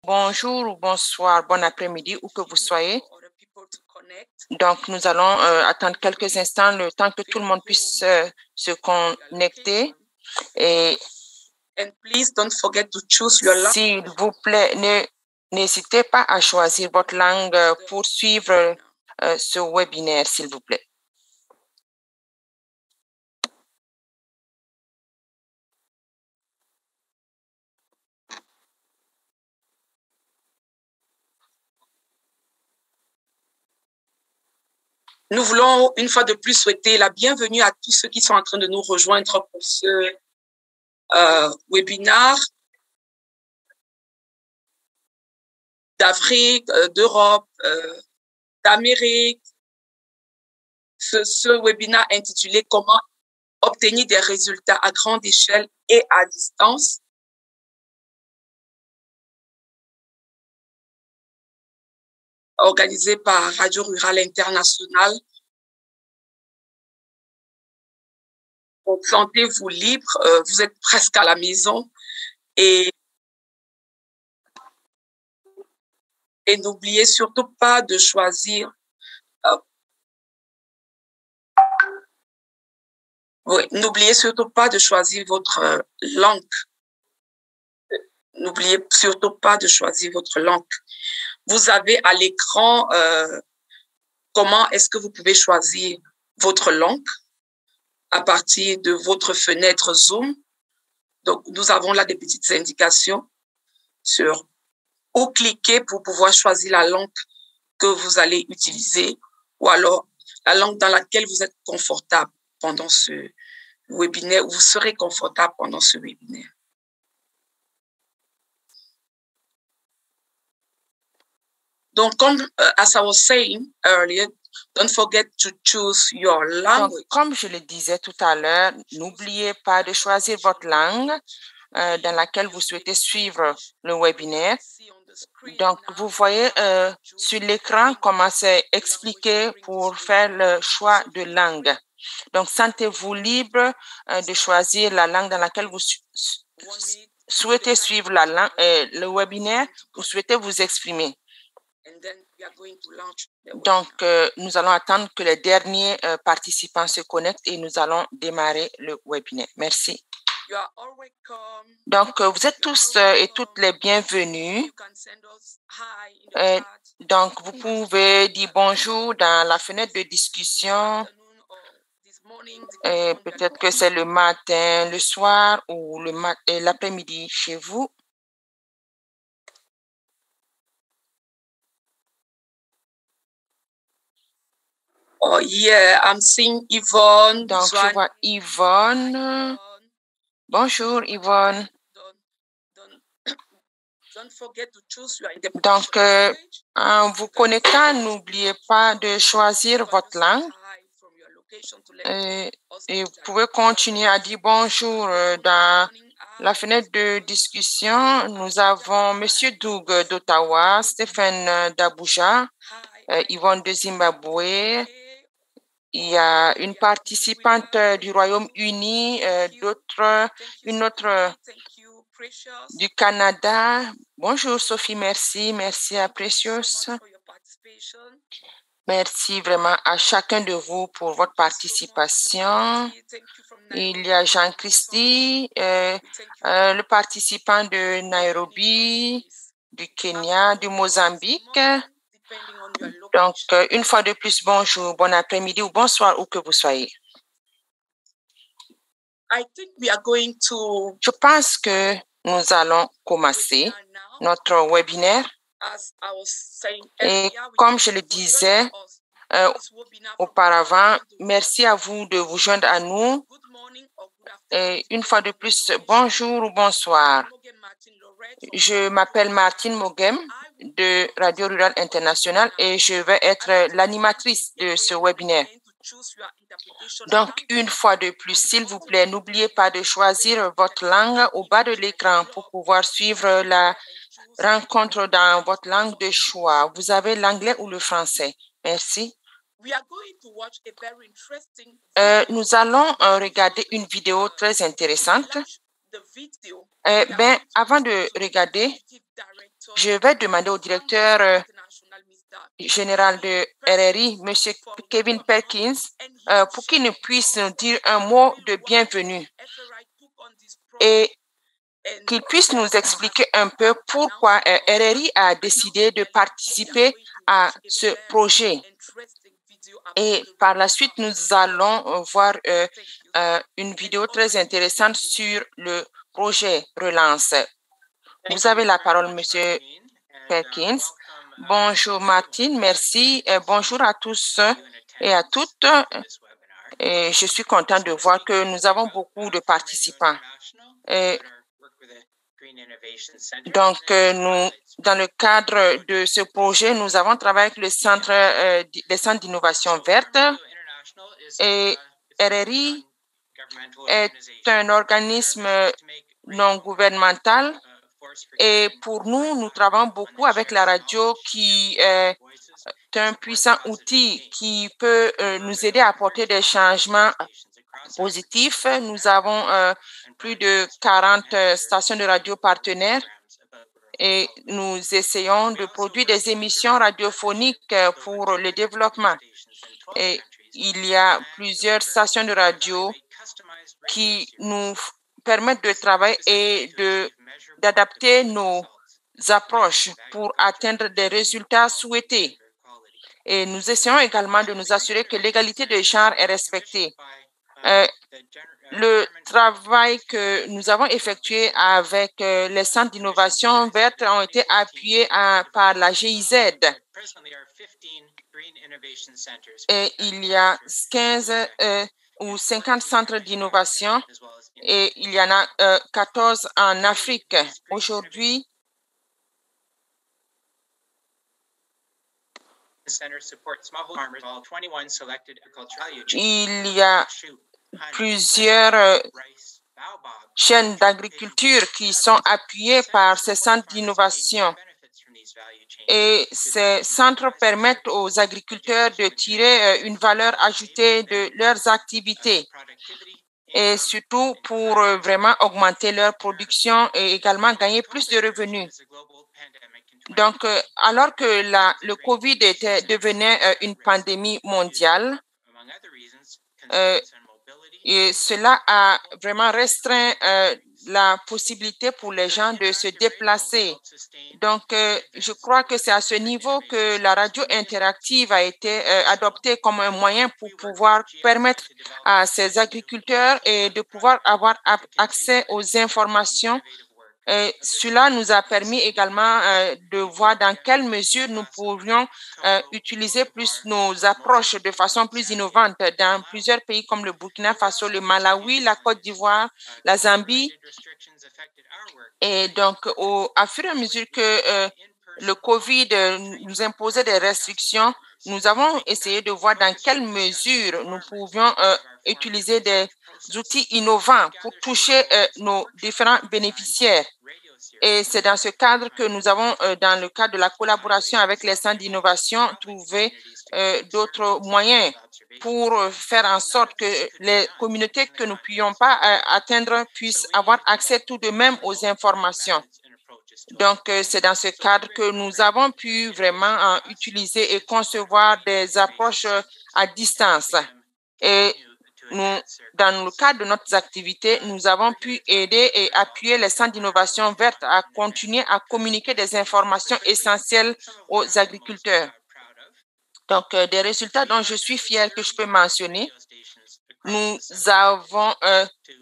Bonjour ou bonsoir, bon après-midi, où que vous soyez. Donc, nous allons attendre quelques instants, le temps que tout le monde puisse se connecter. Et s'il vous plaît, n'hésitez pas à choisir votre langue pour suivre ce webinaire, s'il vous plaît. Nous voulons une fois de plus souhaiter la bienvenue à tous ceux qui sont en train de nous rejoindre pour ce webinaire d'Afrique, d'Europe, d'Amérique. Ce webinaire intitulé « Comment obtenir des résultats à grande échelle et à distance ». Organisé par Radio Rurale Internationale. Donc, sentez-vous libre, vous êtes presque à la maison et n'oubliez surtout pas de choisir n'oubliez surtout pas de choisir votre langue. N'oubliez surtout pas de choisir votre langue. Vous avez à l'écran comment est-ce que vous pouvez choisir votre langue à partir de votre fenêtre Zoom. Donc, nous avons là des petites indications sur où cliquer pour pouvoir choisir la langue que vous allez utiliser ou alors la langue dans laquelle vous êtes confortable pendant ce webinaire, où vous serez confortable pendant ce webinaire. Donc, comme as I was saying earlier, don't forget to choose your language. Donc, comme je le disais tout à l'heure, n'oubliez pas de choisir votre langue dans laquelle vous souhaitez suivre le webinaire. Donc, vous voyez sur l'écran comment c'est expliqué pour faire le choix de langue. Donc, sentez-vous libre de choisir la langue dans laquelle vous souhaitez suivre le webinaire ou souhaitez vous exprimer. Donc, nous allons attendre que les derniers participants se connectent et nous allons démarrer le webinaire. Merci. Donc, vous êtes tous et toutes les bienvenus. Donc, vous pouvez dire bonjour dans la fenêtre de discussion. Peut-être que c'est le matin, le soir ou l'après-midi chez vous. Oh yeah, I'm seeing Yvonne. Donc, je vois Yvonne. Bonjour, Yvonne. Donc, en vous connectant, n'oubliez pas de choisir votre langue. Et vous pouvez continuer à dire bonjour dans la fenêtre de discussion. Nous avons M. Doug d'Ottawa, Stéphane d'Abuja, Yvonne de Zimbabwe. Il y a une participante du Royaume-Uni, une autre du Canada. Bonjour Sophie, merci. Merci à Precious. Merci vraiment à chacun de vous pour votre participation. Il y a Jean-Christy, le participant de Nairobi, du Kenya, du Mozambique. Donc, une fois de plus, bonjour, bon après-midi ou bonsoir, où que vous soyez. Je pense que nous allons commencer notre webinaire. Et comme je le disais auparavant, merci à vous de vous joindre à nous. Et une fois de plus, bonjour ou bonsoir. Je m'appelle Martine Mogem de Radio Rurale Internationale et je vais être l'animatrice de ce webinaire. Donc, une fois de plus, s'il vous plaît, n'oubliez pas de choisir votre langue au bas de l'écran pour pouvoir suivre la rencontre dans votre langue de choix. Vous avez l'anglais ou le français. Merci. Nous allons regarder une vidéo très intéressante. Avant de regarder, Je vais demander au directeur général de RRI, M. Kevin Perkins, pour qu'il nous puisse nous dire un mot de bienvenue et qu'il puisse nous expliquer un peu pourquoi RRI a décidé de participer à ce projet. Et par la suite, nous allons voir une vidéo très intéressante sur le projet Relance. Vous avez la parole, Monsieur Perkins. Bonjour, Martine. Merci. Bonjour à tous et à toutes. Et je suis content de voir que nous avons beaucoup de participants. Donc, nous, dans le cadre de ce projet, nous avons travaillé avec le centre, les centres d'innovation verte et RRI est un organisme non gouvernemental et pour nous, nous travaillons beaucoup avec la radio qui est un puissant outil qui peut nous aider à apporter des changements positifs. Nous avons plus de 40 stations de radio partenaires et nous essayons de produire des émissions radiophoniques pour le développement. Et il y a plusieurs stations de radio qui nous permettent de travailler et d'adapter nos approches pour atteindre des résultats souhaités. Et nous essayons également de nous assurer que l'égalité de genre est respectée. Le travail que nous avons effectué avec les centres d'innovation verte ont été appuyés par la GIZ. Et il y a 15 ou 50 centres d'innovation et il y en a 14 en Afrique. Aujourd'hui, il y a plusieurs chaînes d'agriculture qui sont appuyées par ces centres d'innovation. Et ces centres permettent aux agriculteurs de tirer une valeur ajoutée de leurs activités et surtout pour vraiment augmenter leur production et également gagner plus de revenus. Donc, alors que le COVID devenait une pandémie mondiale, et cela a vraiment restreint la possibilité pour les gens de se déplacer. Donc, je crois que c'est à ce niveau que la radio interactive a été adoptée comme un moyen pour pouvoir permettre à ces agriculteurs et de pouvoir avoir accès aux informations. Et cela nous a permis également de voir dans quelle mesure nous pourrions utiliser plus nos approches de façon plus innovante dans plusieurs pays comme le Burkina Faso, le Malawi, la Côte d'Ivoire, la Zambie. Et donc, à fur et à mesure que le COVID nous imposait des restrictions, nous avons essayé de voir dans quelle mesure nous pouvions utiliser des outils innovants pour toucher nos différents bénéficiaires. Et c'est dans ce cadre que nous avons, dans le cadre de la collaboration avec les centres d'innovation, trouvé d'autres moyens pour faire en sorte que les communautés que nous ne pouvions pas atteindre puissent avoir accès tout de même aux informations. Donc, c'est dans ce cadre que nous avons pu vraiment utiliser et concevoir des approches à distance. Et nous, dans le cadre de notre activité, nous avons pu aider et appuyer les centres d'innovation verte à continuer à communiquer des informations essentielles aux agriculteurs. Donc, des résultats dont je suis fière que je peux mentionner. Nous avons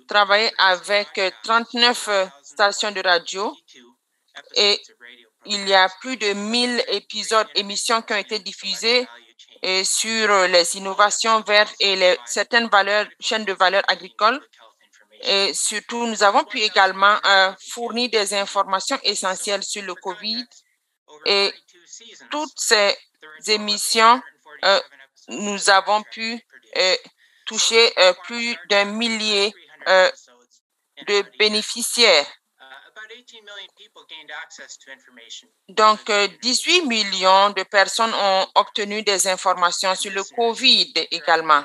travaillé avec 39 stations de radio et il y a plus de 1000 émissions qui ont été diffusées et sur les innovations vertes et certaines chaînes de valeur agricoles. Et surtout, nous avons pu également fournir des informations essentielles sur le COVID. Et toutes ces émissions, nous avons pu toucher plus d'1 millier de bénéficiaires. Donc, 18 millions de personnes ont obtenu des informations sur le COVID également.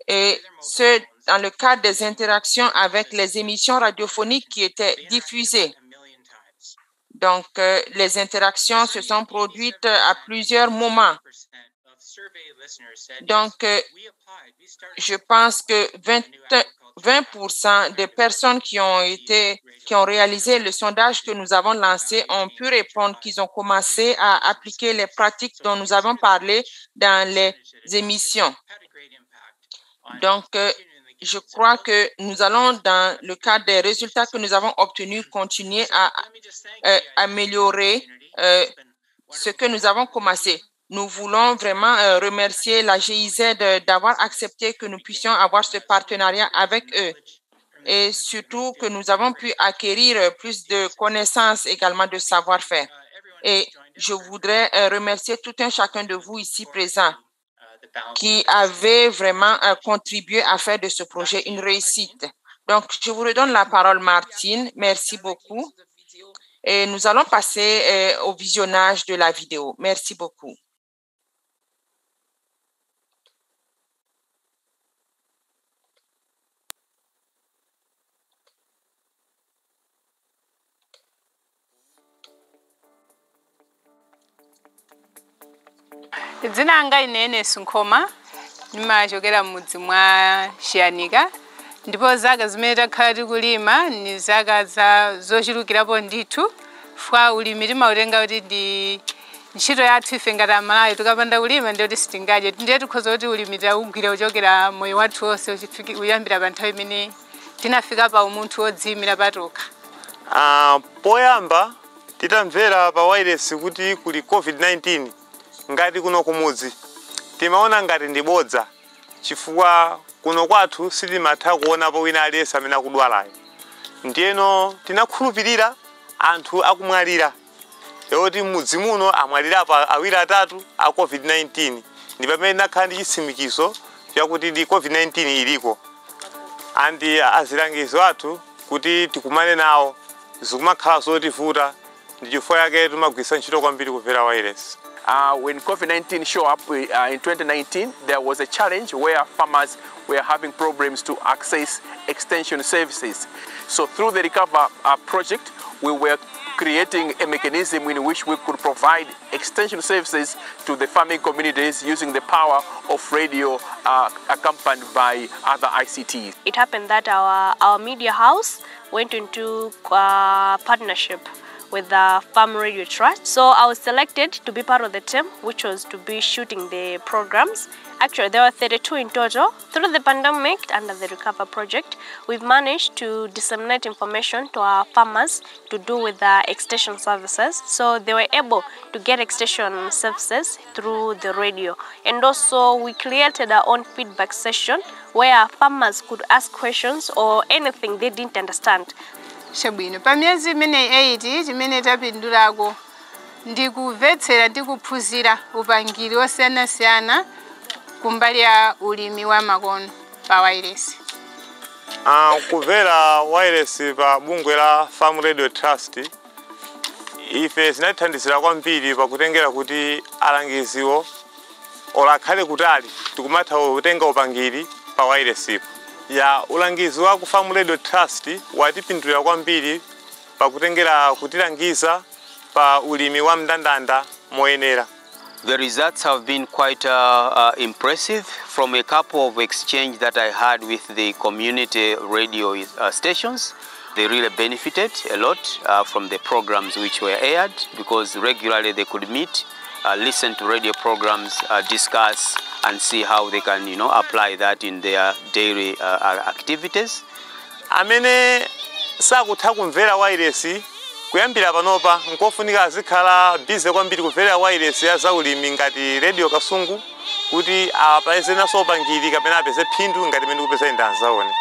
Et ce, dans le cadre des interactions avec les émissions radiophoniques qui étaient diffusées. Donc, les interactions se sont produites à plusieurs moments. Donc, je pense que 20% des personnes qui ont réalisé le sondage que nous avons lancé ont pu répondre qu'ils ont commencé à appliquer les pratiques dont nous avons parlé dans les émissions. Donc, je crois que nous allons, dans le cadre des résultats que nous avons obtenus, continuer à améliorer ce que nous avons commencé. Nous voulons vraiment remercier la GIZ d'avoir accepté que nous puissions avoir ce partenariat avec eux et surtout que nous avons pu acquérir plus de connaissances, également de savoir-faire. Et je voudrais remercier tout un chacun de vous ici présents qui avez vraiment contribué à faire de ce projet une réussite. Donc, je vous redonne la parole, Martine. Merci beaucoup. Et nous allons passer au visionnage de la vidéo. Merci beaucoup. Dzina langa ine Sunkhoma ndimachokera mudzi mwa Shiyanika ndipo zaka zimene takhala tikulima ni zaka zochulukirapo ndithu fwa ulimi timautenga kuti ndi ntchito yathu ife ngati Amalawi tikapanda kulima ndiye kuti sitingadye ndiye tikhoza kuti ulimi taugwira kuchokera moyo wathu wonse kuyambira pa nthawi imene tinafika pa umunthu wodziyimira patokha. Poyamba titamvera pa wireless kuti kuli COVID-19 ngati kuno kumudzi timaona ngati ndibodza chifukwa kuno kwathu sitimatha kuonapo wina aliyense amene akudwalayo. Ndiyeno tinakhulupirira anthu akumwalira yoti mudzi muno amwalirapo awiri atatu a COVID-19 ndi pamene nakhala ndi chitsimikizo chakuti ndi COVID-19 iliko. Andi azilangizo athu kuti tikumane nawo zikumakhala zotivuta ndi chifukwa yake timagwisa ntchito kwambiri kumvera wireless. When COVID-19 showed up in 2019, there was a challenge where farmers were having problems to access extension services. So through the Recover project, we were creating a mechanism in which we could provide extension services to the farming communities using the power of radio accompanied by other ICTs. It happened that our media house went into partnership with the Farm Radio Trust. So I was selected to be part of the team, which was to be shooting the programs. Actually, there were 32 in total. Through the pandemic, under the Recover project, we've managed to disseminate information to our farmers to do with the extension services. So they were able to get extension services through the radio. And also we created our own feedback session where farmers could ask questions or anything they didn't understand. Shabwino pamyezi imene 8 chimene tapindulako ndikumvetsera ndikuphunzira upangiri osiyanasiyana kumbali ya ulimi wa makono pa wireless. Kumvera wireless pa bungwe la Farm Radio Trust ife zinatithandizira kwambiri pakutengera kuti alangiziwo olakhale kutali tikumatha kutenga upangiri pa wireless ipo. Ya ulangizi wa ku Farm Radio Trust watipindulira kwambiri pakutengera kutilangiza pa ulimi wa mndandanda moyenera. The results have been quite impressive from a couple of exchanges that I had with the community radio stations. They really benefited a lot from the programs which were aired because regularly they could meet, listen to radio programs, discuss and see how they can, apply that in their daily activities. Amene sakutha kumvera wireless kuyambira panopa nkofunika azikhala busy kwambiri kumvera wireless ya zaulimi ngati radio kasungu kuti apeze naso upangiri kapena apeze phindu ngati mene kupeza ndanzaone.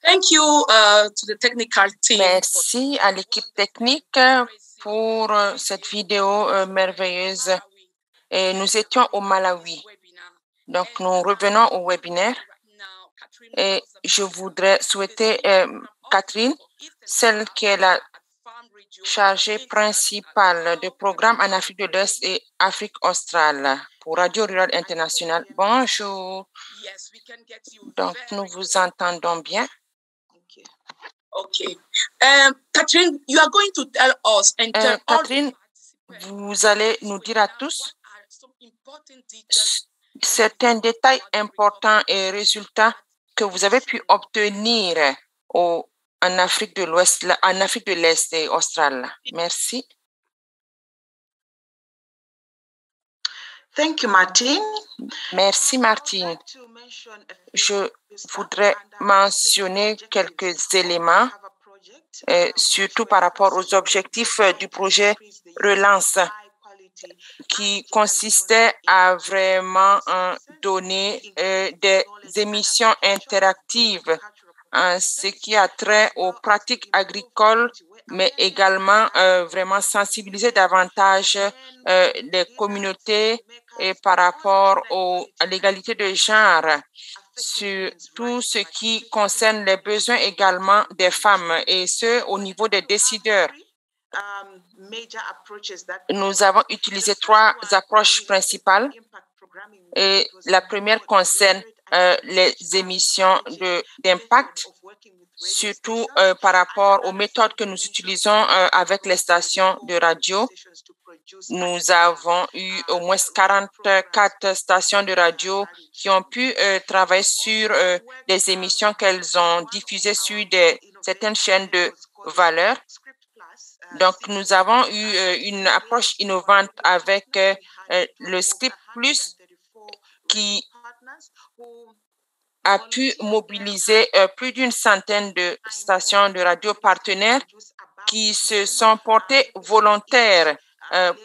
Thank you to the technical team. Merci à l'équipe technique pour cette vidéo merveilleuse. Et nous étions au Malawi. Donc, nous revenons au webinaire. Et je voudrais souhaiter Catherine, celle qui est la chargé principal de programme en Afrique de l'Est et Afrique australe pour Radio Rurale Internationale. Bonjour. Donc, nous vous entendons bien. Okay. Catherine, you are going to tell us and tell Catherine, vous allez nous dire à tous certains détails importants et résultats que vous avez pu obtenir en Afrique de l'Ouest, en Afrique de l'Est et australe. Merci. Thank you, Martine. Merci, Martine. Je voudrais mentionner quelques éléments, surtout par rapport aux objectifs du projet Relance, qui consistait à vraiment donner des émissions interactives en ce qui a trait aux pratiques agricoles, mais également vraiment sensibiliser davantage les communautés et par rapport à l'égalité de genre, sur tout ce qui concerne les besoins également des femmes, et ce, au niveau des décideurs. Nous avons utilisé 3 approches principales. Et la première concerne les émissions d'impact, surtout par rapport aux méthodes que nous utilisons avec les stations de radio. Nous avons eu au moins 44 stations de radio qui ont pu travailler sur des émissions qu'elles ont diffusées sur certaines chaînes de valeur. Donc, nous avons eu une approche innovante avec le Script Plus qui a pu mobiliser plus d'une centaine de stations de radio partenaires qui se sont portées volontaires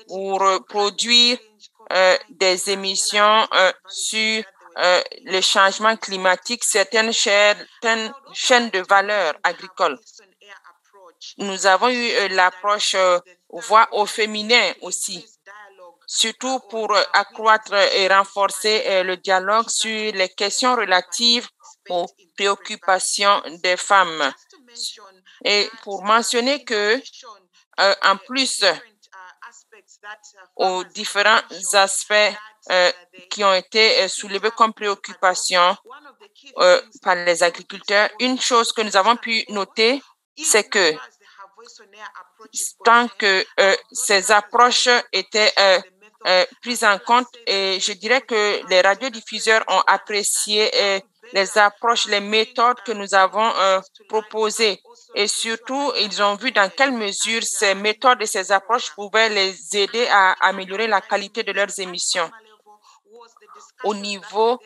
pour produire des émissions sur le changement climatique, certaines chaînes de valeur agricole. Nous avons eu l'approche voix au féminin aussi, surtout pour accroître et renforcer le dialogue sur les questions relatives aux préoccupations des femmes. Et pour mentionner que, en plus aux différents aspects qui ont été soulevés comme préoccupation par les agriculteurs, une chose que nous avons pu noter, c'est que tant que ces approches étaient prises en compte, et je dirais que les radiodiffuseurs ont apprécié les approches, les méthodes que nous avons proposées, et surtout, ils ont vu dans quelle mesure ces méthodes et ces approches pouvaient les aider à améliorer la qualité de leurs émissions. Au niveau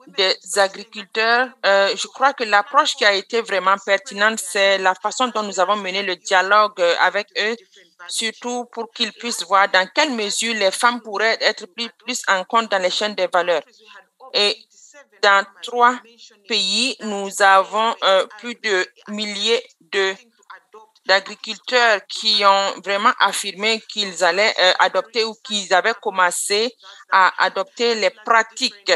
des agriculteurs, je crois que l'approche qui a été vraiment pertinente, c'est la façon dont nous avons mené le dialogue avec eux, surtout pour qu'ils puissent voir dans quelle mesure les femmes pourraient être plus en compte dans les chaînes de valeur. Et dans 3 pays, nous avons plus de milliers d'agriculteurs qui ont vraiment affirmé qu'ils allaient adopter ou qu'ils avaient commencé à adopter les pratiques.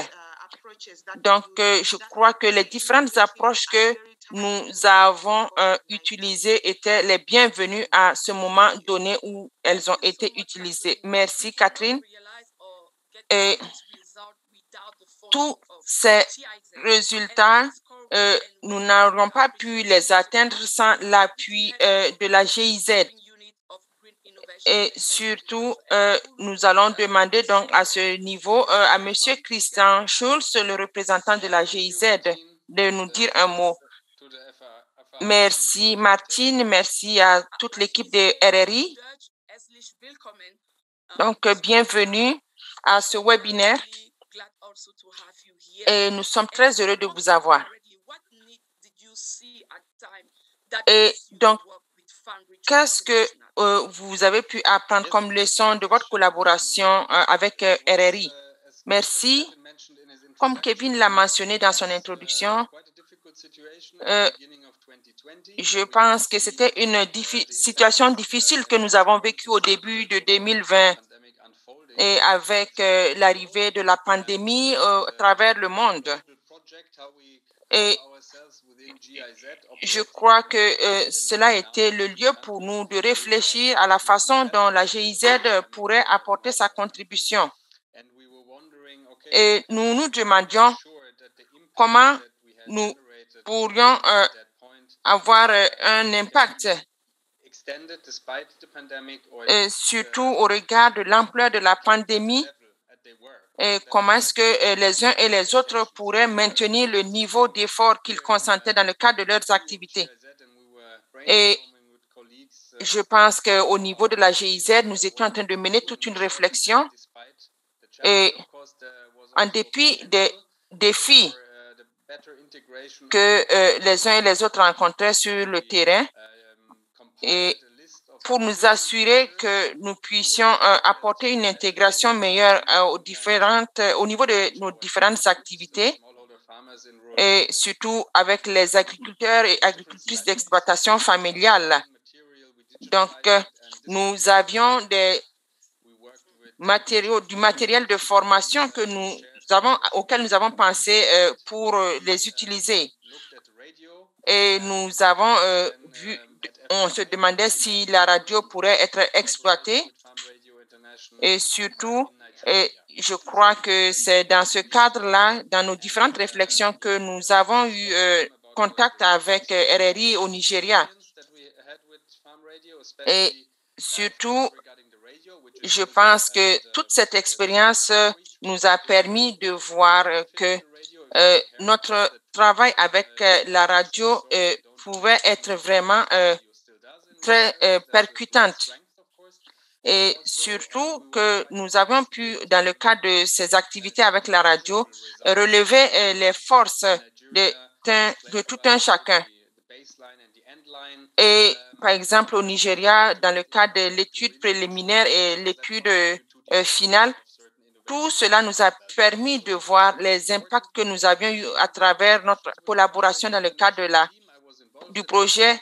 Donc, je crois que les différentes approches que nous avons utilisées étaient les bienvenues à ce moment donné où elles ont été utilisées. Merci, Catherine. Et tous ces résultats, nous n'aurons pas pu les atteindre sans l'appui de la GIZ. Et surtout, nous allons demander donc à ce niveau à M. Christian Schulz, le représentant de la GIZ, de nous dire un mot. Merci Martine, merci à toute l'équipe de RRI. Donc, bienvenue à ce webinaire. Et nous sommes très heureux de vous avoir. Et donc, qu'est-ce que vous avez pu apprendre comme leçon de votre collaboration avec RRI? Merci. Comme Kevin l'a mentionné dans son introduction, je pense que c'était une situation difficile que nous avons vécue au début de 2020 et avec l'arrivée de la pandémie à travers le monde. Et je crois que cela a été le lieu pour nous de réfléchir à la façon dont la GIZ pourrait apporter sa contribution. Et nous nous demandions comment nous pourrions avoir un impact, surtout au regard de l'ampleur de la pandémie, et comment est-ce que les uns et les autres pourraient maintenir le niveau d'effort qu'ils consentaient dans le cadre de leurs activités. Et je pense qu'au niveau de la GIZ, nous étions en train de mener toute une réflexion et en dépit des défis que les uns et les autres rencontraient sur le terrain, et pour nous assurer que nous puissions apporter une intégration meilleure au niveau de nos différentes activités, et surtout avec les agriculteurs et agricultrices d'exploitation familiale. Donc, nous avions du matériel de formation auquel nous avons pensé pour les utiliser. Et nous avons on se demandait si la radio pourrait être exploitée. Et surtout, je crois que c'est dans ce cadre-là, dans nos différentes réflexions, que nous avons eu contact avec RRI au Nigeria. Et surtout, je pense que toute cette expérience nous a permis de voir que notre travail avec la radio pouvait être vraiment très percutante. Et surtout que nous avons pu, dans le cadre de ces activités avec la radio, relever les forces de tout un chacun. Et par exemple, au Nigeria, dans le cadre de l'étude préliminaire et l'étude finale, tout cela nous a permis de voir les impacts que nous avions eus à travers notre collaboration dans le cadre du projet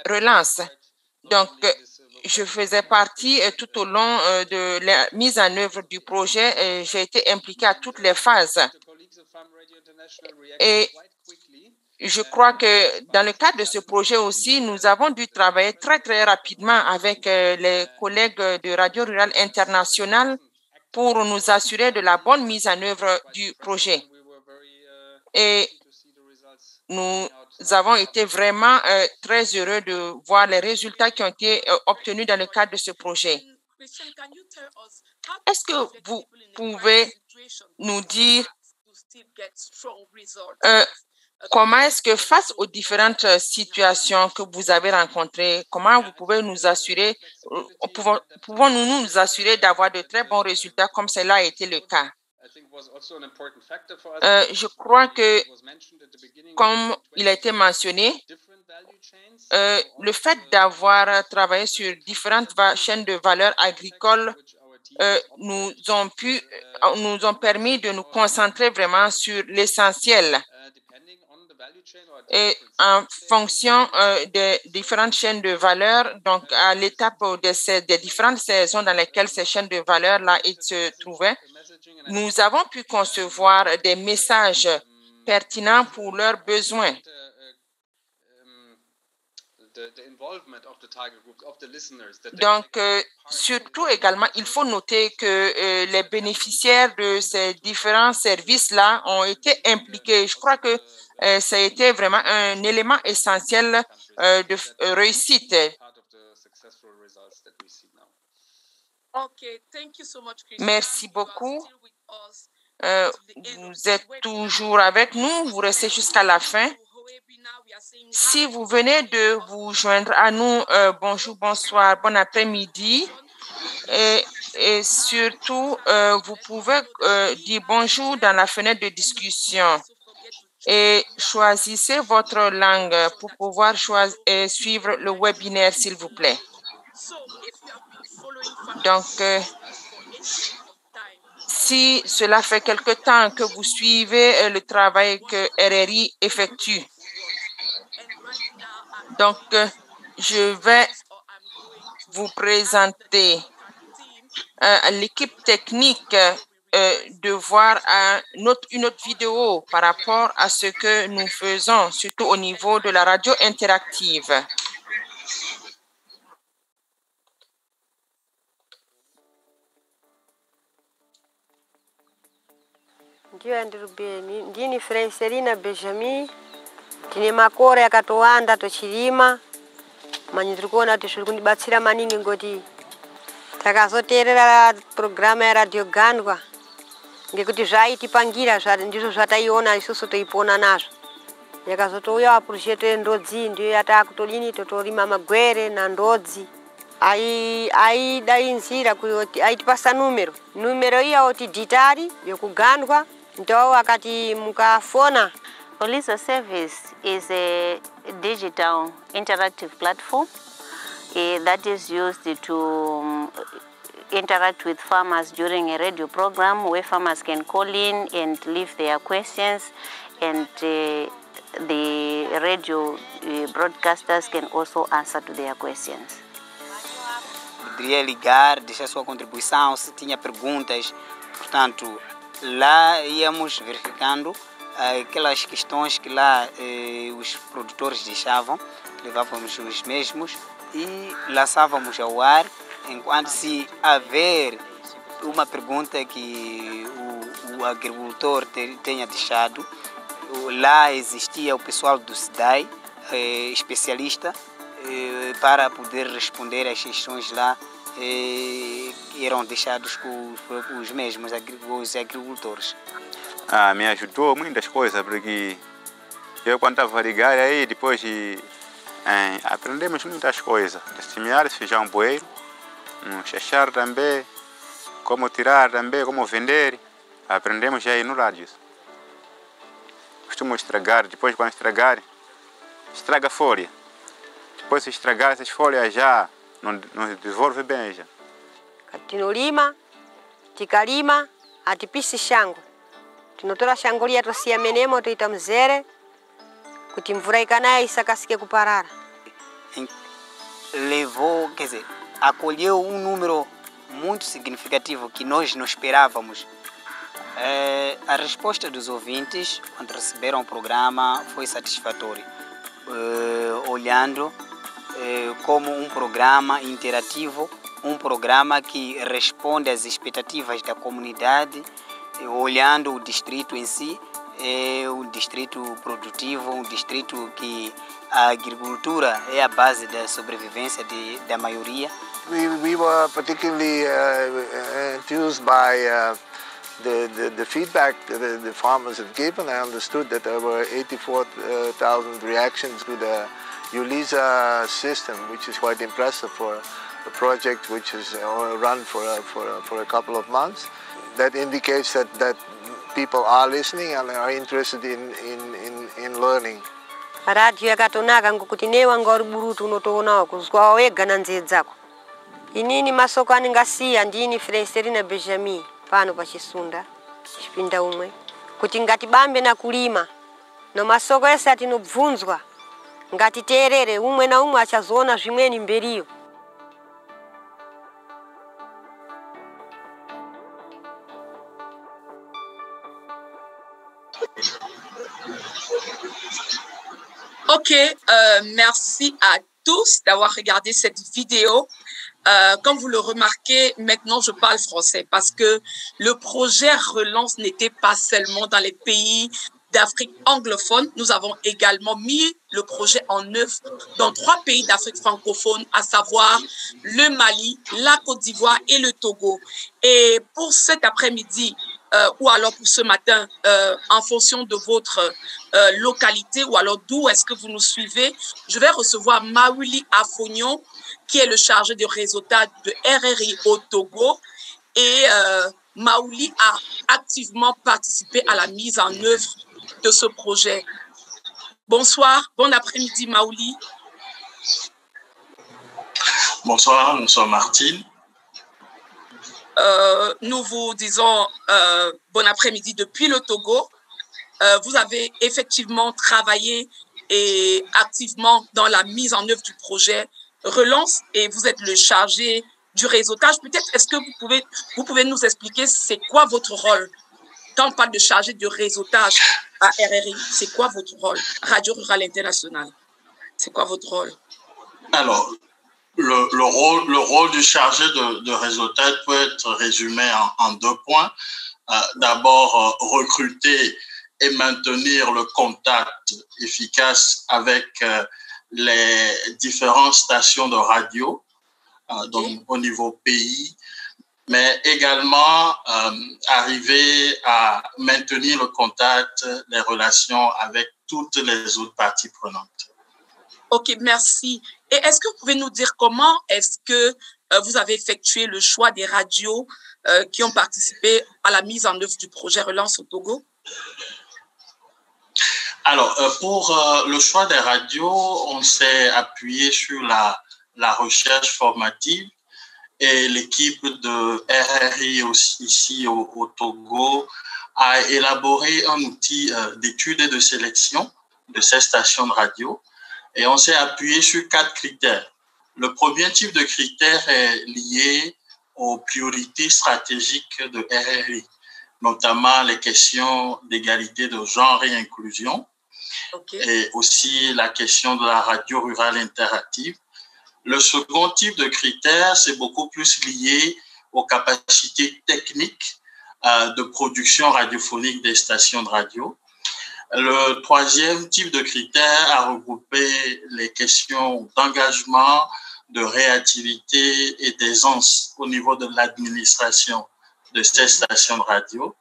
Relance. Donc, je faisais partie tout au long de la mise en œuvre du projet. J'ai été impliquée à toutes les phases. Et je crois que dans le cadre de ce projet aussi, nous avons dû travailler très, très rapidement avec les collègues de Radio Rurale Internationale pour nous assurer de la bonne mise en œuvre du projet. Et nous avons été vraiment très heureux de voir les résultats qui ont été obtenus dans le cadre de ce projet. Est-ce que vous pouvez nous dire comment est-ce que face aux différentes situations que vous avez rencontrées, comment vous pouvez nous assurer, pouvons-nous nous assurer d'avoir de très bons résultats comme cela a été le cas? Je crois que, comme il a été mentionné, le fait d'avoir travaillé sur différentes chaînes de valeur agricoles nous ont permis de nous concentrer vraiment sur l'essentiel. Et en fonction des différentes chaînes de valeur, donc à l'étape des différentes saisons dans lesquelles ces chaînes de valeur-là se trouvaient, nous avons pu concevoir des messages pertinents pour leurs besoins. Donc, surtout également, il faut noter que les bénéficiaires de ces différents services-là ont été impliqués. Je crois que ça a été vraiment un élément essentiel de réussite. Merci beaucoup. Vous êtes toujours avec nous, vous restez jusqu'à la fin. Si vous venez de vous joindre à nous, bonjour, bonsoir, bon après-midi. Et surtout, vous pouvez dire bonjour dans la fenêtre de discussion. Et choisissez votre langue pour pouvoir suivre le webinaire, s'il vous plaît. Donc, si cela fait quelque temps que vous suivez le travail que RRI effectue, donc je vais vous présenter l'équipe technique de voir une autre vidéo par rapport à ce que nous faisons, surtout au niveau de la radio interactive. Ndiyo ndirubeni ndini Francelina Benjamin tine makore akatowanda tochilima manyi tirikuona kuti zviri kundibatsira maningi ngoti takazoteerera programu ya Radio Gandwa ngekuti zvaitipangira ndizvo zvataiona isusu toipona nazvo yakazotouya apurusheto ndodzi ndiyo yatakutodini totorima magwere na ndodzi aidainzira kuti aitipasa numero iya oti ditari yokugandwa ndo wakati mukafona. Olisa Service is a digital interactive platform that is used to interact with farmers during a radio program where farmers can call in and leave their questions, and the radio broadcasters can also answer to their questions. Poderia ligar, deixar sua contribuição, se tinha perguntas, portanto, lá íamos verificando aquelas questões que lá os produtores deixavam, levávamos os mesmos e lançávamos ao ar, enquanto se haver uma pergunta que o agricultor tenha deixado, lá existia o pessoal do SIDAI, especialista, para poder responder às questões lá que eram deixados com os mesmos os agricultores. Me ajudou muitas coisas, porque eu quando estava a ligar aí, depois aprendemos muitas coisas. De semear feijão poeiro, chachar também, como tirar também, como vender. Aprendemos aí no rádio. Costumo estragar, depois quando estragar, estraga a folha. Depois se estragar essas folhas já não desenvolve bem já. Tinolima, tikalima, atipisi shango. Tinotora shango lia tosia menemo toita mzere kuti mvura ikanaye isakasike kuparara. Levou, quer dizer, acolheu número muito significativo que nós não esperávamos. A resposta dos ouvintes quando receberam o programa foi satisfatória, olhando como um programa interativo, um programa que responde às expectativas da comunidade, olhando o distrito em si, um distrito produtivo, um distrito que a agricultura é a base da sobrevivência da maioria. We were particularly enthused by the feedback that the farmers have given. I understood that there were 84,000 reactions to the Ulisa system, which is quite impressive for a project which is run for a couple of months. That indicates that people are listening and are interested in learning. Radio yakatonaka ngokuti newa ngori burutu unotoona kuzwa wega na nzee dzako. Inini masoko aningasiya ndini Francelina Benjamin pano pa Chisunda chipinda umwe kuti ngatibambe na kulima no masoko ese atinobvunzwa ngatiteerere umwe na umwe achazoona zvimweni mberiyo. Ok, merci à tous d'avoir regardé cette vidéo. Comme vous le remarquez, maintenant je parle français parce que le projet Relance n'était pas seulement dans les pays d'Afrique anglophone. Nous avons également mis le projet en œuvre dans 3 pays d'Afrique francophone, à savoir le Mali, la Côte d'Ivoire et le Togo. Et pour cet après-midi, ou alors pour ce matin, en fonction de votre localité ou alors d'où est-ce que vous nous suivez, je vais recevoir Maouli Afognon, qui est le chargé de réseautage de RRI au Togo. Et Maouli a activement participé à la mise en œuvre de ce projet. Bonsoir, bon après-midi Maouli. Bonsoir, nous sommes Martine. Nous vous disons bon après-midi depuis le Togo. Vous avez effectivement travaillé et activement dans la mise en œuvre du projet Relance et vous êtes le chargé du réseautage. Peut-être est-ce que vous pouvez nous expliquer c'est quoi votre rôle quand on parle de chargé de réseautage à RRI? C'est quoi votre rôle? Radio Rurale Internationale, c'est quoi votre rôle? Alors, le rôle du chargé de réseautage peut être résumé en 2 points. D'abord, recruter et maintenir le contact efficace avec les différentes stations de radio, donc au niveau pays, mais également arriver à maintenir le contact, les relations avec toutes les autres parties prenantes. Ok, merci. Et est-ce que vous pouvez nous dire comment est-ce que vous avez effectué le choix des radios qui ont participé à la mise en œuvre du projet Relance au Togo? Alors, pour le choix des radios, on s'est appuyé sur la recherche formative et l'équipe de RRI aussi, ici au Togo a élaboré un outil d'étude et de sélection de ces stations de radio. Et on s'est appuyé sur 4 critères. Le premier type de critère est lié aux priorités stratégiques de RRI, notamment les questions d'égalité de genre et inclusion, et aussi la question de la radio rurale interactive. Le second type de critère, c'est beaucoup plus lié aux capacités techniques de production radiophonique des stations de radio. Le troisième type de critère a regroupé les questions d'engagement, de réactivité et d'aisance au niveau de l'administration de ces stations de radio.